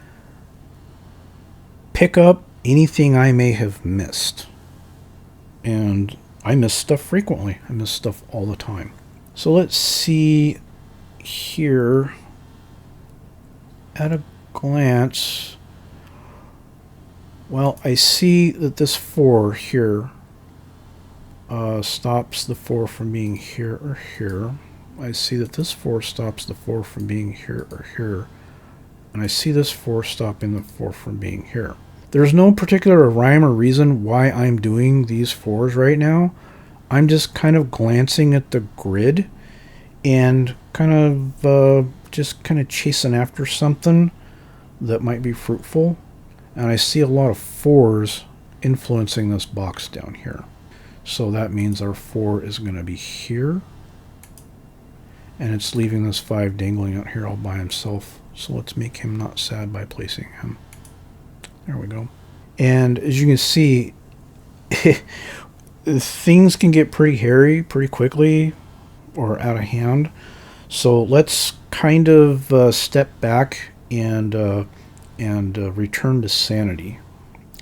pick up anything I may have missed. And I miss stuff frequently. I miss stuff all the time. So let's see here at a glance. Well, I see that this 4 here stops the 4 from being here or here. I see that this 4 stops the 4 from being here or here. And I see this 4 stopping the 4 from being here. There's no particular rhyme or reason why I'm doing these 4s right now. I'm just kind of glancing at the grid and kind of just kind of chasing after something that might be fruitful. And I see a lot of 4s influencing this box down here. So that means our 4 is going to be here. And it's leaving this 5 dangling out here all by himself. So let's make him not sad by placing him. There we go. And as you can see, things can get pretty hairy pretty quickly or out of hand. So let's kind of step back and return to sanity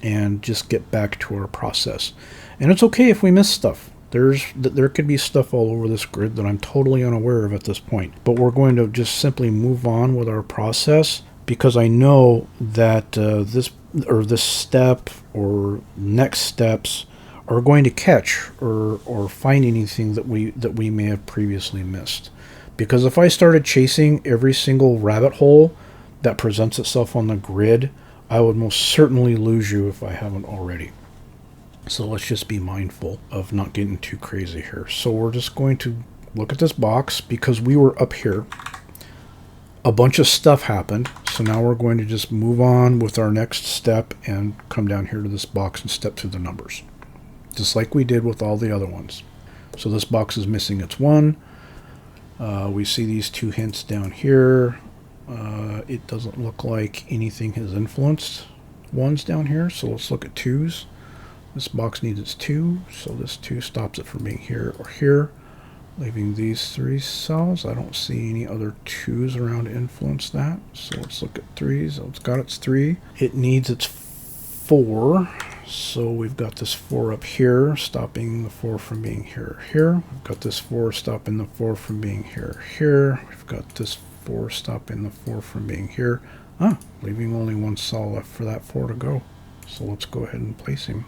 and just get back to our process. And it's okay if we miss stuff. There could be stuff all over this grid that I'm totally unaware of at this point. But we're going to just simply move on with our process, because I know that this step or next steps are going to catch or find anything that we may have previously missed. Because if I started chasing every single rabbit hole that presents itself on the grid, I would most certainly lose you if I haven't already. So let's just be mindful of not getting too crazy here. So we're just going to look at this box, because we were up here. A bunch of stuff happened. So now we're going to just move on with our next step and come down here to this box and step through the numbers, just like we did with all the other ones. So this box is missing its 1. We see these 2 hints down here. It doesn't look like anything has influenced 1s down here, so let's look at 2s. This box needs its 2, so this 2 stops it from being here or here, leaving these 3 cells. I don't see any other 2s around to influence that, so let's look at 3s. So it's got its 3. It needs its 4, so we've got this 4 up here, stopping the 4 from being here or here. We've got this 4 stopping the 4 from being here or here. We've got this 4 stopping the 4 from being here. Leaving only 1 cell left for that 4 to go. So let's go ahead and place him.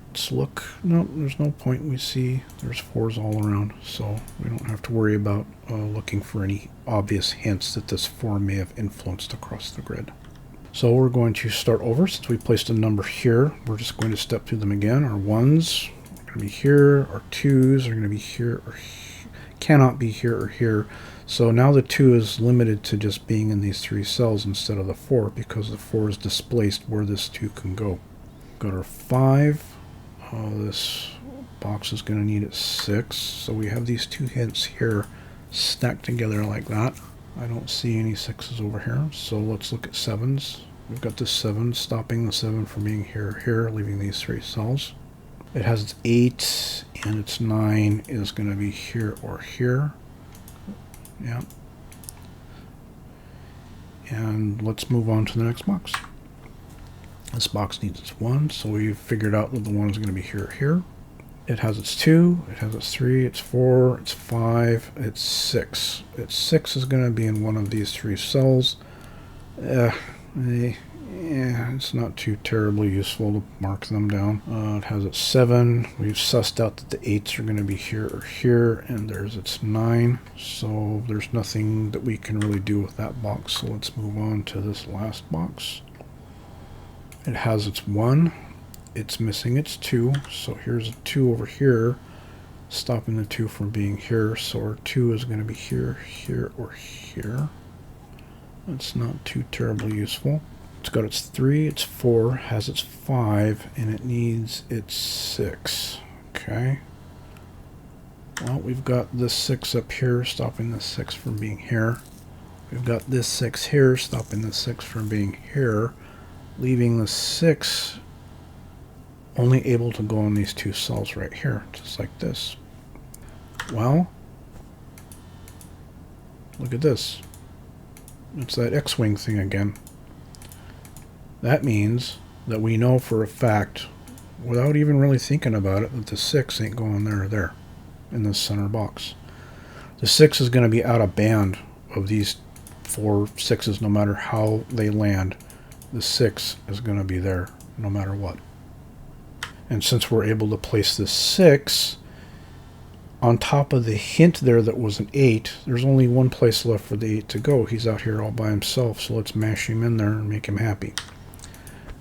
Let's look. No, there's no point. We see there's 4s all around, so we don't have to worry about looking for any obvious hints that this 4 may have influenced across the grid. So we're going to start over. Since we placed a number here, we're just going to step through them again. Our 1s are going to be here. Our 2s are going to be here or cannot be here or here. So now the 2 is limited to just being in these 3 cells instead of the 4, because the 4 is displaced where this 2 can go. Got our 5. This box is going to need its 6. So we have these 2 hints here stacked together like that. I don't see any 6s over here. So let's look at 7s. We've got this 7 stopping the 7 from being here or here, leaving these 3 cells. It has its 8, and its 9 is going to be here or here. Yeah. And let's move on to the next box. This box needs its 1, so we've figured out that the 1 is going to be here or here. It has its 2, it has its 3, its 4, its 5, its 6. Its 6 is going to be in one of these 3 cells. It's not too terribly useful to mark them down. It has its 7. We've sussed out that the 8s are going to be here or here, and there's its 9. So there's nothing that we can really do with that box. So let's move on to this last box. It has its 1. It's missing its 2. So here's a 2 over here, stopping the 2 from being here. So our 2 is going to be here, here, or here. That's not too terribly useful. It's got its 3, its 4, has its 5, and it needs its 6. Okay. Well, we've got this 6 up here, stopping the 6 from being here. We've got this 6 here, stopping the 6 from being here, leaving the 6 only able to go in these 2 cells right here, just like this. Well, look at this. It's that X-wing thing again. That means that we know for a fact, without even really thinking about it, that the 6 ain't going there or there in this center box. The 6 is going to be out of band of these 4 6s no matter how they land. The 6 is going to be there no matter what. And since we're able to place this 6 on top of the hint there that was an 8, there's only one place left for the 8 to go. He's out here all by himself, so let's mash him in there and make him happy.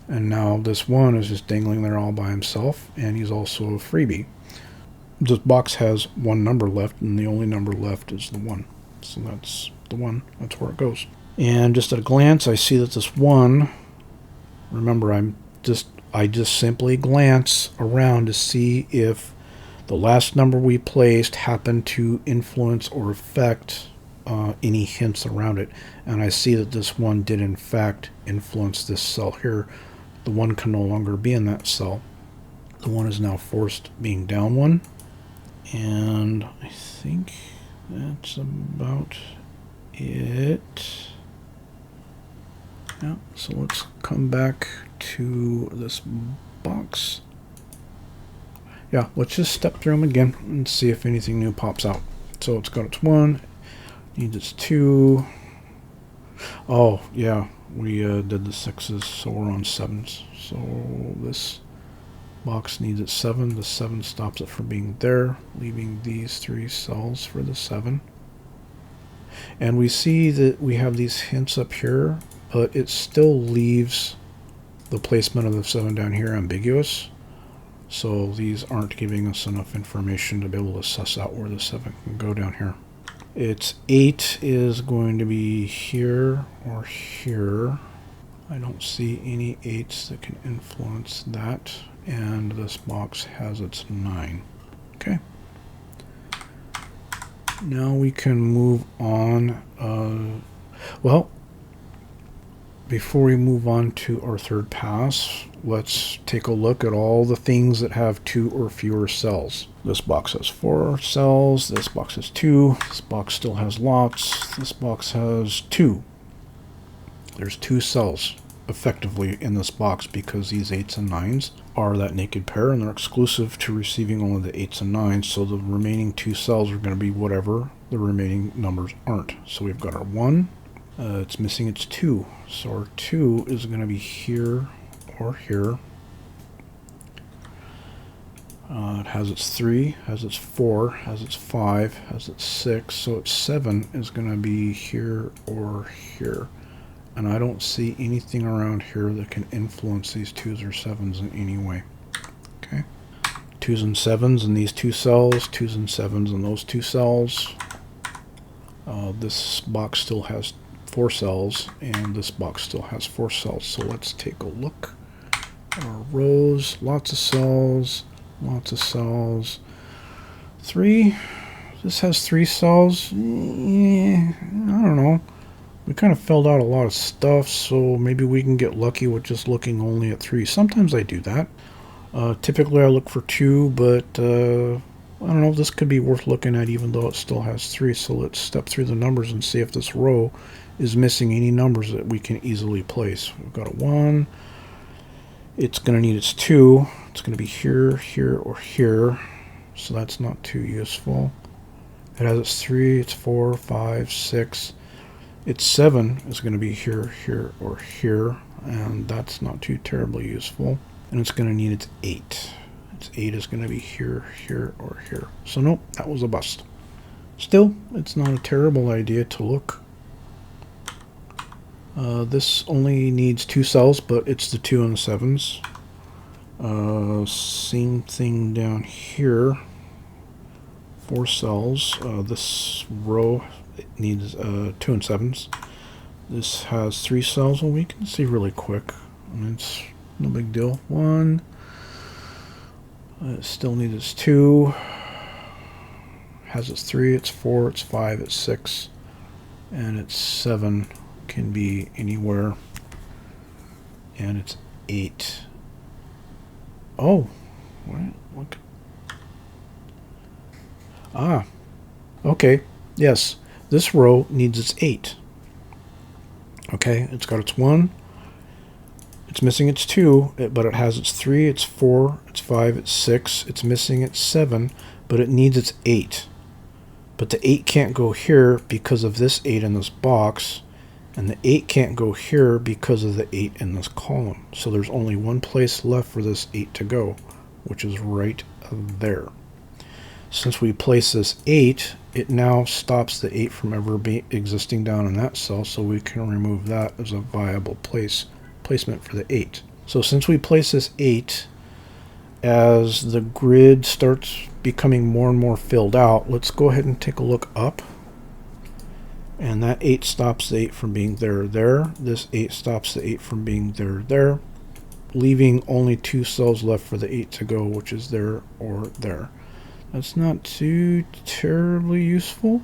And now this 1 is just dangling there all by himself, and he's also a freebie. This box has 1 number left, and the only number left is the 1. So that's the 1. That's where it goes. And just at a glance, I see that this 1, remember, I just simply glance around to see if the last number we placed happened to influence or affect any hints around it. And I see that this 1 did in fact influence this cell here. The 1 can no longer be in that cell. The 1 is now forced being down 1. And I think that's about it. Yeah, so let's come back to this box. Yeah, let's just step through them again and see if anything new pops out. So it's got its 1, needs its 2. Oh, yeah, we did the 6s, so we're on 7s. So this box needs its 7. The 7 stops it from being there, leaving these 3 cells for the 7. And we see that we have these hints up here, but it still leaves the placement of the 7 down here ambiguous. So these aren't giving us enough information to be able to suss out where the 7 can go down here. Its 8 is going to be here or here. I don't see any 8s that can influence that. And this box has its 9. Okay. Now we can move on. Well, before we move on to our third pass, let's take a look at all the things that have 2 or fewer cells. This box has 4 cells, this box has 2, this box still has lots, this box has 2. There's 2 cells effectively in this box because these 8s and 9s are that naked pair and they're exclusive to receiving only the 8s and 9s, so the remaining 2 cells are going to be whatever the remaining numbers aren't. So we've got our 1, it's missing its 2, so our 2 is going to be here or here. It has its 3, has its 4, has its 5, has its 6, so its 7 is going to be here or here. And I don't see anything around here that can influence these 2s or 7s in any way. Okay, 2s and 7s in these 2 cells, 2s and 7s in those 2 cells. This box still has 4 cells, and this box still has 4 cells. So let's take a look at our rows. Lots of cells, lots of cells. 3. This has 3 cells. I don't know. We kind of filled out a lot of stuff, so maybe we can get lucky with just looking only at 3. Sometimes I do that. Typically I look for 2, but I don't know, this could be worth looking at even though it still has 3. So let's step through the numbers and see if this row is missing any numbers that we can easily place. We've got a 1. It's going to need its 2. It's going to be here, here, or here. So that's not too useful. It has its 3, its 4, 5, 6. Its 7 is going to be here, here, or here, and that's not too terribly useful. And it's going to need its 8. Its 8 is going to be here, here, or here. So nope, that was a bust. Still, it's not a terrible idea to look. This only needs 2 cells, but it's the 2 and the 7s. Same thing down here. 4 cells. This row needs 2 and 7s. This has 3 cells, and we can see really quick. And it's no big deal. 1. It still needs its 2. Has its 3, its 4, its 5, its 6, and its 7 can be anywhere. And it's 8. Oh, what? Ah, okay. Yes, this row needs its 8. Okay, it's got its 1. It's missing its 2, but it has its 3, its 4, its 5, its 6. It's missing its 7, but it needs its 8. But the 8 can't go here because of this 8 in this box, and the 8 can't go here because of the 8 in this column. So there's only one place left for this 8 to go, which is right there. Since we place this 8, it now stops the 8 from ever existing down in that cell, so we can remove that as a viable placement for the 8. So since we place this 8, as the grid starts becoming more and more filled out, let's go ahead and take a look up. And that 8 stops the 8 from being there. This 8 stops the 8 from being there, leaving only 2 cells left for the 8 to go, which is there or there. That's not too terribly useful,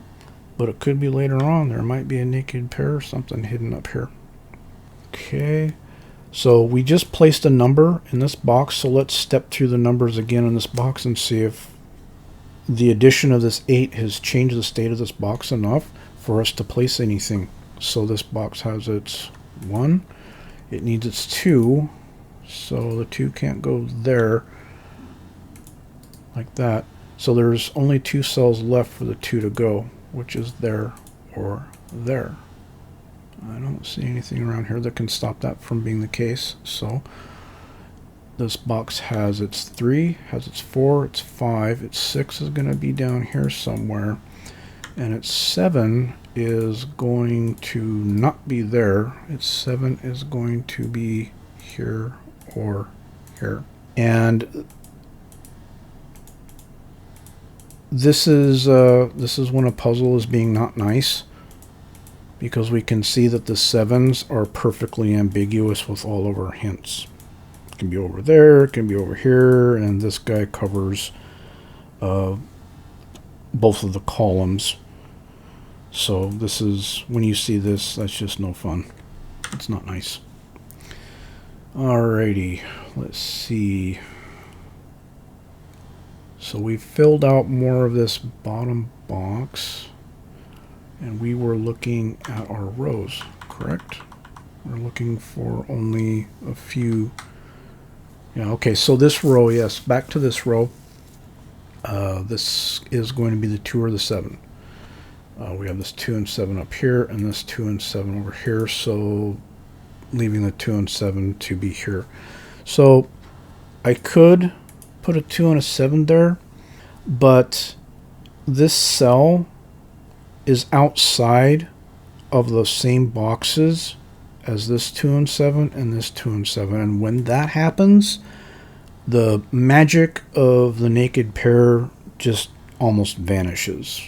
but it could be later on. There might be a naked pair or something hidden up here. Okay, so we just placed a number in this box, so let's step through the numbers again in this box and see if the addition of this 8 has changed the state of this box enough for us to place anything. So this box has its 1, it needs its 2, so the 2 can't go there like that. So there's only 2 cells left for the 2 to go, which is there or there. I don't see anything around here that can stop that from being the case. So this box has its 3, has its 4, its 5, its 6 is going to be down here somewhere, and its 7 is going to not be there. Its 7 is going to be here or here. And this is when a puzzle is being not nice, because we can see that the 7s are perfectly ambiguous with all of our hints. It can be over there, it can be over here, and this guy covers both of the columns. So this is, when you see this, that's just no fun. It's not nice. Alrighty, let's see. So we filled out more of this bottom box, and we were looking at our rows, correct? We're looking for only a few. Yeah, okay, so this row, yes, back to this row. This is going to be the 2 or the 7. We have this 2 and 7 up here, and this 2 and 7 over here, so leaving the 2 and 7 to be here. So I could put a 2 and a 7 there, but this cell is outside of the same boxes as this 2 and 7 and this 2 and 7. And when that happens, the magic of the naked pair just almost vanishes.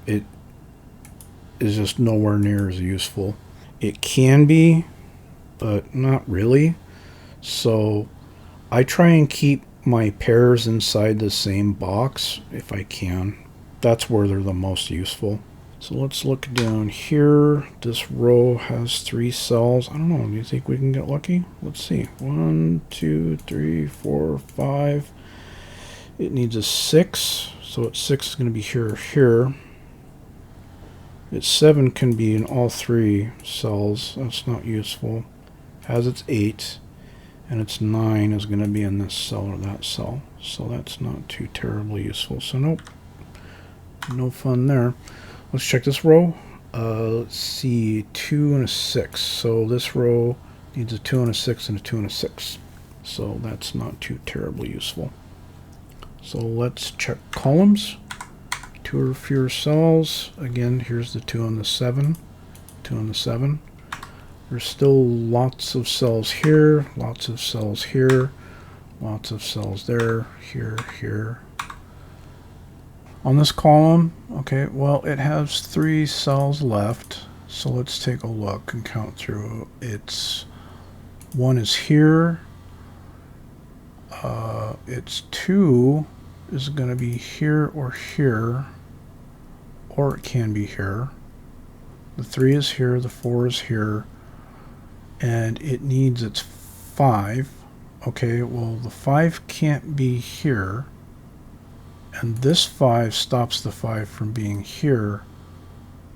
It is just nowhere near as useful. It can be, but not really. So I try and keep my pairs inside the same box if I can. That's where they're the most useful. So let's look down here. This row has 3 cells. I don't know. Do you think we can get lucky? Let's see. 1, 2, 3, 4, 5. It needs a 6. So its 6 is going to be here or here. Its 7 can be in all 3 cells. That's not useful. Has its 8. And its 9 is going to be in this cell or that cell. So that's not too terribly useful. So nope. No fun there. Let's check this row. Let's see, 2 and a 6. So this row needs a 2 and a 6 and a 2 and a 6. So that's not too terribly useful. So let's check columns. 2 or fewer cells. Again, here's the 2 and the 7. 2 and the 7. There's still lots of cells here, lots of cells here, lots of cells there, here, here. On this column, okay, well, it has 3 cells left. So let's take a look and count through. It's 1 is here. It's 2 is going to be here, or it can be here. The 3 is here, the 4 is here, and it needs its 5. Okay, well, the 5 can't be here. And this 5 stops the 5 from being here.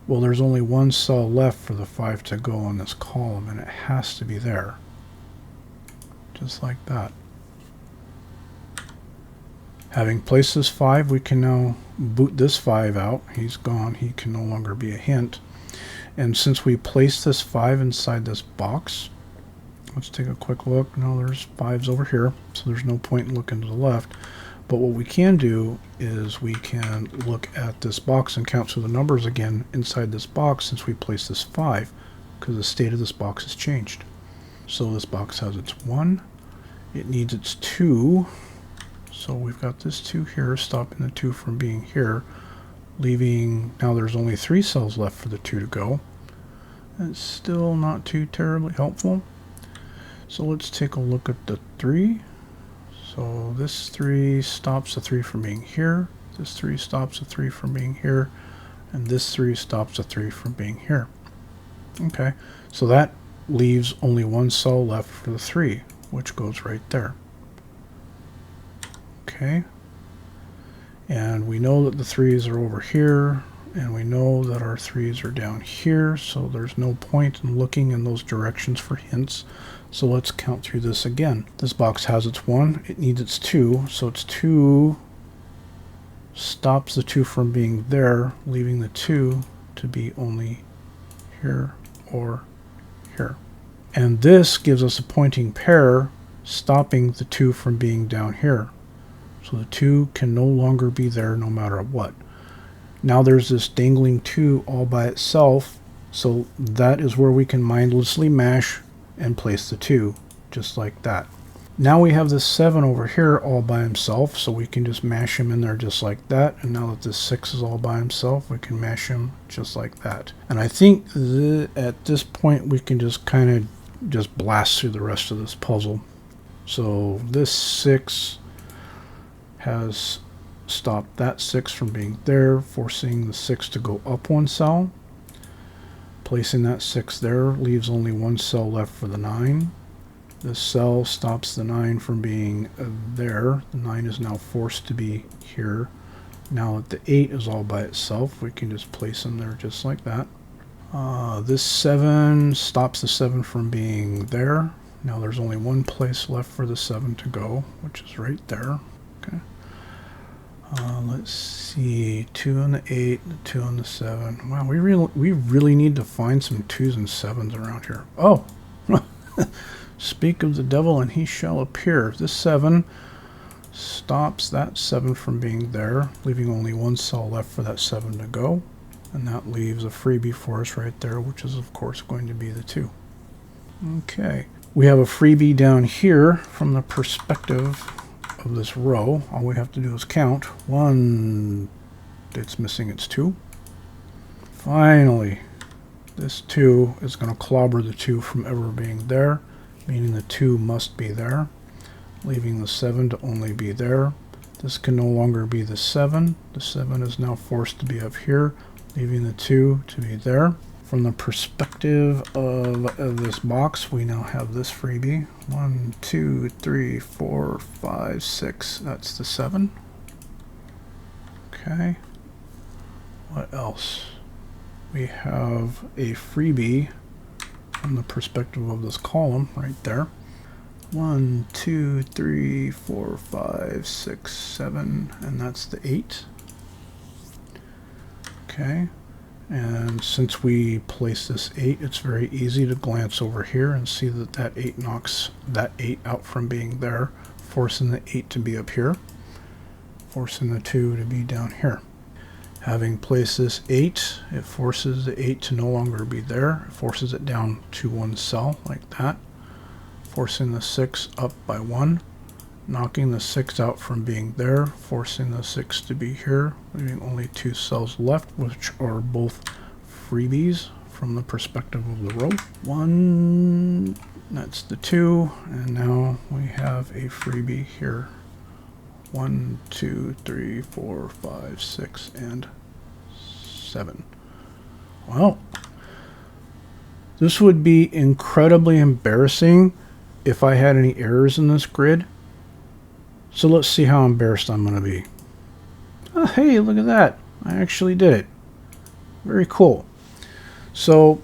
Well, there's only 1 cell left for the 5 to go on this column, and it has to be there. Just like that. Having placed this 5, we can now boot this 5 out. He's gone. He can no longer be a hint. And since we placed this 5 inside this box, let's take a quick look. No, there's 5s over here, so there's no point in looking to the left. But what we can do is we can look at this box and count through the numbers again inside this box since we placed this 5, because the state of this box has changed. So this box has its 1. It needs its 2. So we've got this 2 here, stopping the 2 from being here, leaving, now there's only 3 cells left for the 2 to go. It's still not too terribly helpful. So let's take a look at the 3. So this 3 stops the 3 from being here. This 3 stops the 3 from being here. And this 3 stops the 3 from being here. Okay, so that leaves only 1 cell left for the 3, which goes right there. Okay, and we know that the 3s are over here, and we know that our 3s are down here, so there's no point in looking in those directions for hints. So let's count through this again. This box has its 1, it needs its 2, so its 2 stops the 2 from being there, leaving the 2 to be only here or here. And this gives us a pointing pair, stopping the 2 from being down here. So the 2 can no longer be there no matter what. Now there's this dangling 2 all by itself, so that is where we can mindlessly mash and place the 2, just like that. Now we have this 7 over here all by himself, so we can just mash him in there just like that. And now that this 6 is all by himself, we can mash him just like that. And I think at this point we can just kind of just blast through the rest of this puzzle. So this 6 has stopped that 6 from being there, forcing the 6 to go up 1 cell. Placing that 6 there leaves only 1 cell left for the 9. This cell stops the 9 from being there. The 9 is now forced to be here. Now that the 8 is all by itself, we can just place them there just like that. This 7 stops the 7 from being there. Now there's only 1 place left for the 7 to go, which is right there. Okay. Let's see, 2 on the 8, 2 on the 7. Wow, we really need to find some 2s and 7s around here. Oh! Speak of the devil and he shall appear. This 7 stops that 7 from being there, leaving only 1 cell left for that 7 to go. And that leaves a freebie for us right there, which is of course going to be the 2. Okay. We have a freebie down here from the perspective of this row. All we have to do is count. 1, it's missing its 2. Finally, this 2 is going to clobber the 2 from ever being there, meaning the 2 must be there, leaving the 7 to only be there. This can no longer be the 7. The 7 is now forced to be up here, leaving the 2 to be there. From the perspective of this box, we now have this freebie. 1, 2, 3, 4, 5, 6. That's the 7. Okay. What else? We have a freebie from the perspective of this column right there. 1, 2, 3, 4, 5, 6, 7, and that's the 8. Okay. And since we place this 8, it's very easy to glance over here and see that that 8 knocks that 8 out from being there, forcing the 8 to be up here, forcing the 2 to be down here. Having placed this 8, it forces the 8 to no longer be there. It forces it down to 1 cell like that, forcing the 6 up by 1, knocking the 6 out from being there, forcing the 6 to be here, leaving only 2 cells left, which are both freebies from the perspective of the row. 1, that's the 2, and now we have a freebie here. 1, 2, 3, 4, 5, 6, and 7. Well, this would be incredibly embarrassing if I had any errors in this grid. So let's see how embarrassed I'm going to be. Oh, hey, look at that. I actually did it. Very cool. So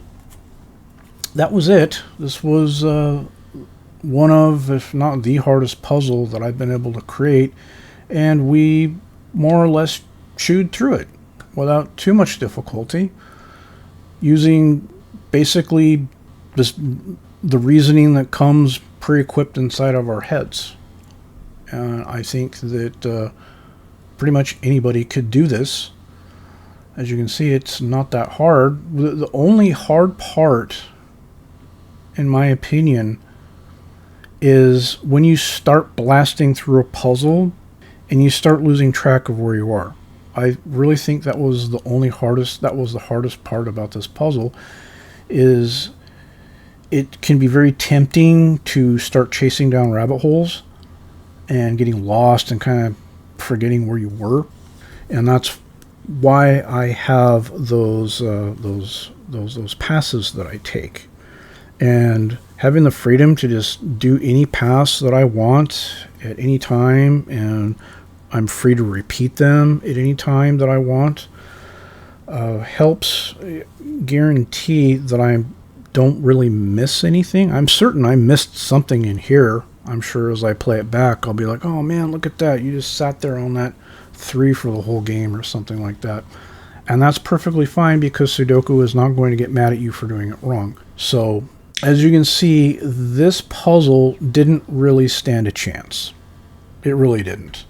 that was it. This was one of, if not the hardest puzzle that I've been able to create. And we more or less chewed through it without too much difficulty, using basically the reasoning that comes pre-equipped inside of our heads. And I think that pretty much anybody could do this. As you can see, it's not that hard. The only hard part, in my opinion, is when you start blasting through a puzzle and you start losing track of where you are. I really think that was the hardest part about this puzzle, is it can be very tempting to start chasing down rabbit holes and getting lost and kind of forgetting where you were. And that's why I have those passes that I take. And having the freedom to just do any pass that I want at any time, and I'm free to repeat them at any time that I want, helps guarantee that I don't really miss anything. I'm certain I missed something in here. I'm sure as I play it back, I'll be like, oh man, look at that. You just sat there on that 3 for the whole game or something like that. And that's perfectly fine, because Sudoku is not going to get mad at you for doing it wrong. So as you can see, this puzzle didn't really stand a chance. It really didn't.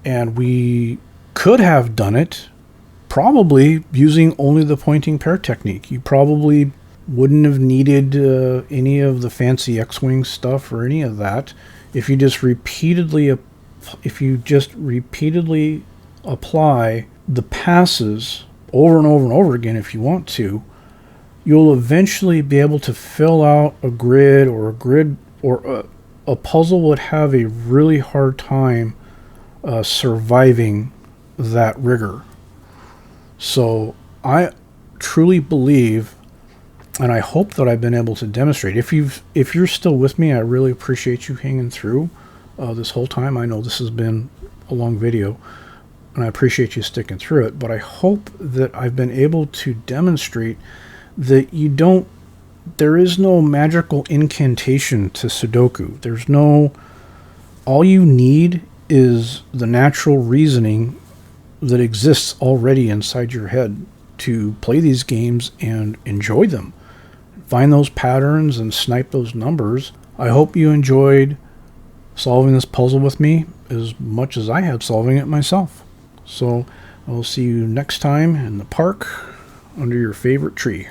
And we could have done it probably using only the pointing pair technique. You probably Wouldn't have needed any of the fancy X-Wing stuff or any of that if you just repeatedly apply the passes over and over and over again. If you want to, you'll eventually be able to fill out a grid, or a puzzle would have a really hard time surviving that rigor. So I truly believe, and I hope that I've been able to demonstrate. If you're still with me, I really appreciate you hanging through this whole time. I know this has been a long video, and I appreciate you sticking through it. But I hope that I've been able to demonstrate that there is no magical incantation to Sudoku. All you need is the natural reasoning that exists already inside your head to play these games and enjoy them. Find those patterns and snipe those numbers. I hope you enjoyed solving this puzzle with me as much as I had solving it myself. So I'll see you next time in the park under your favorite tree.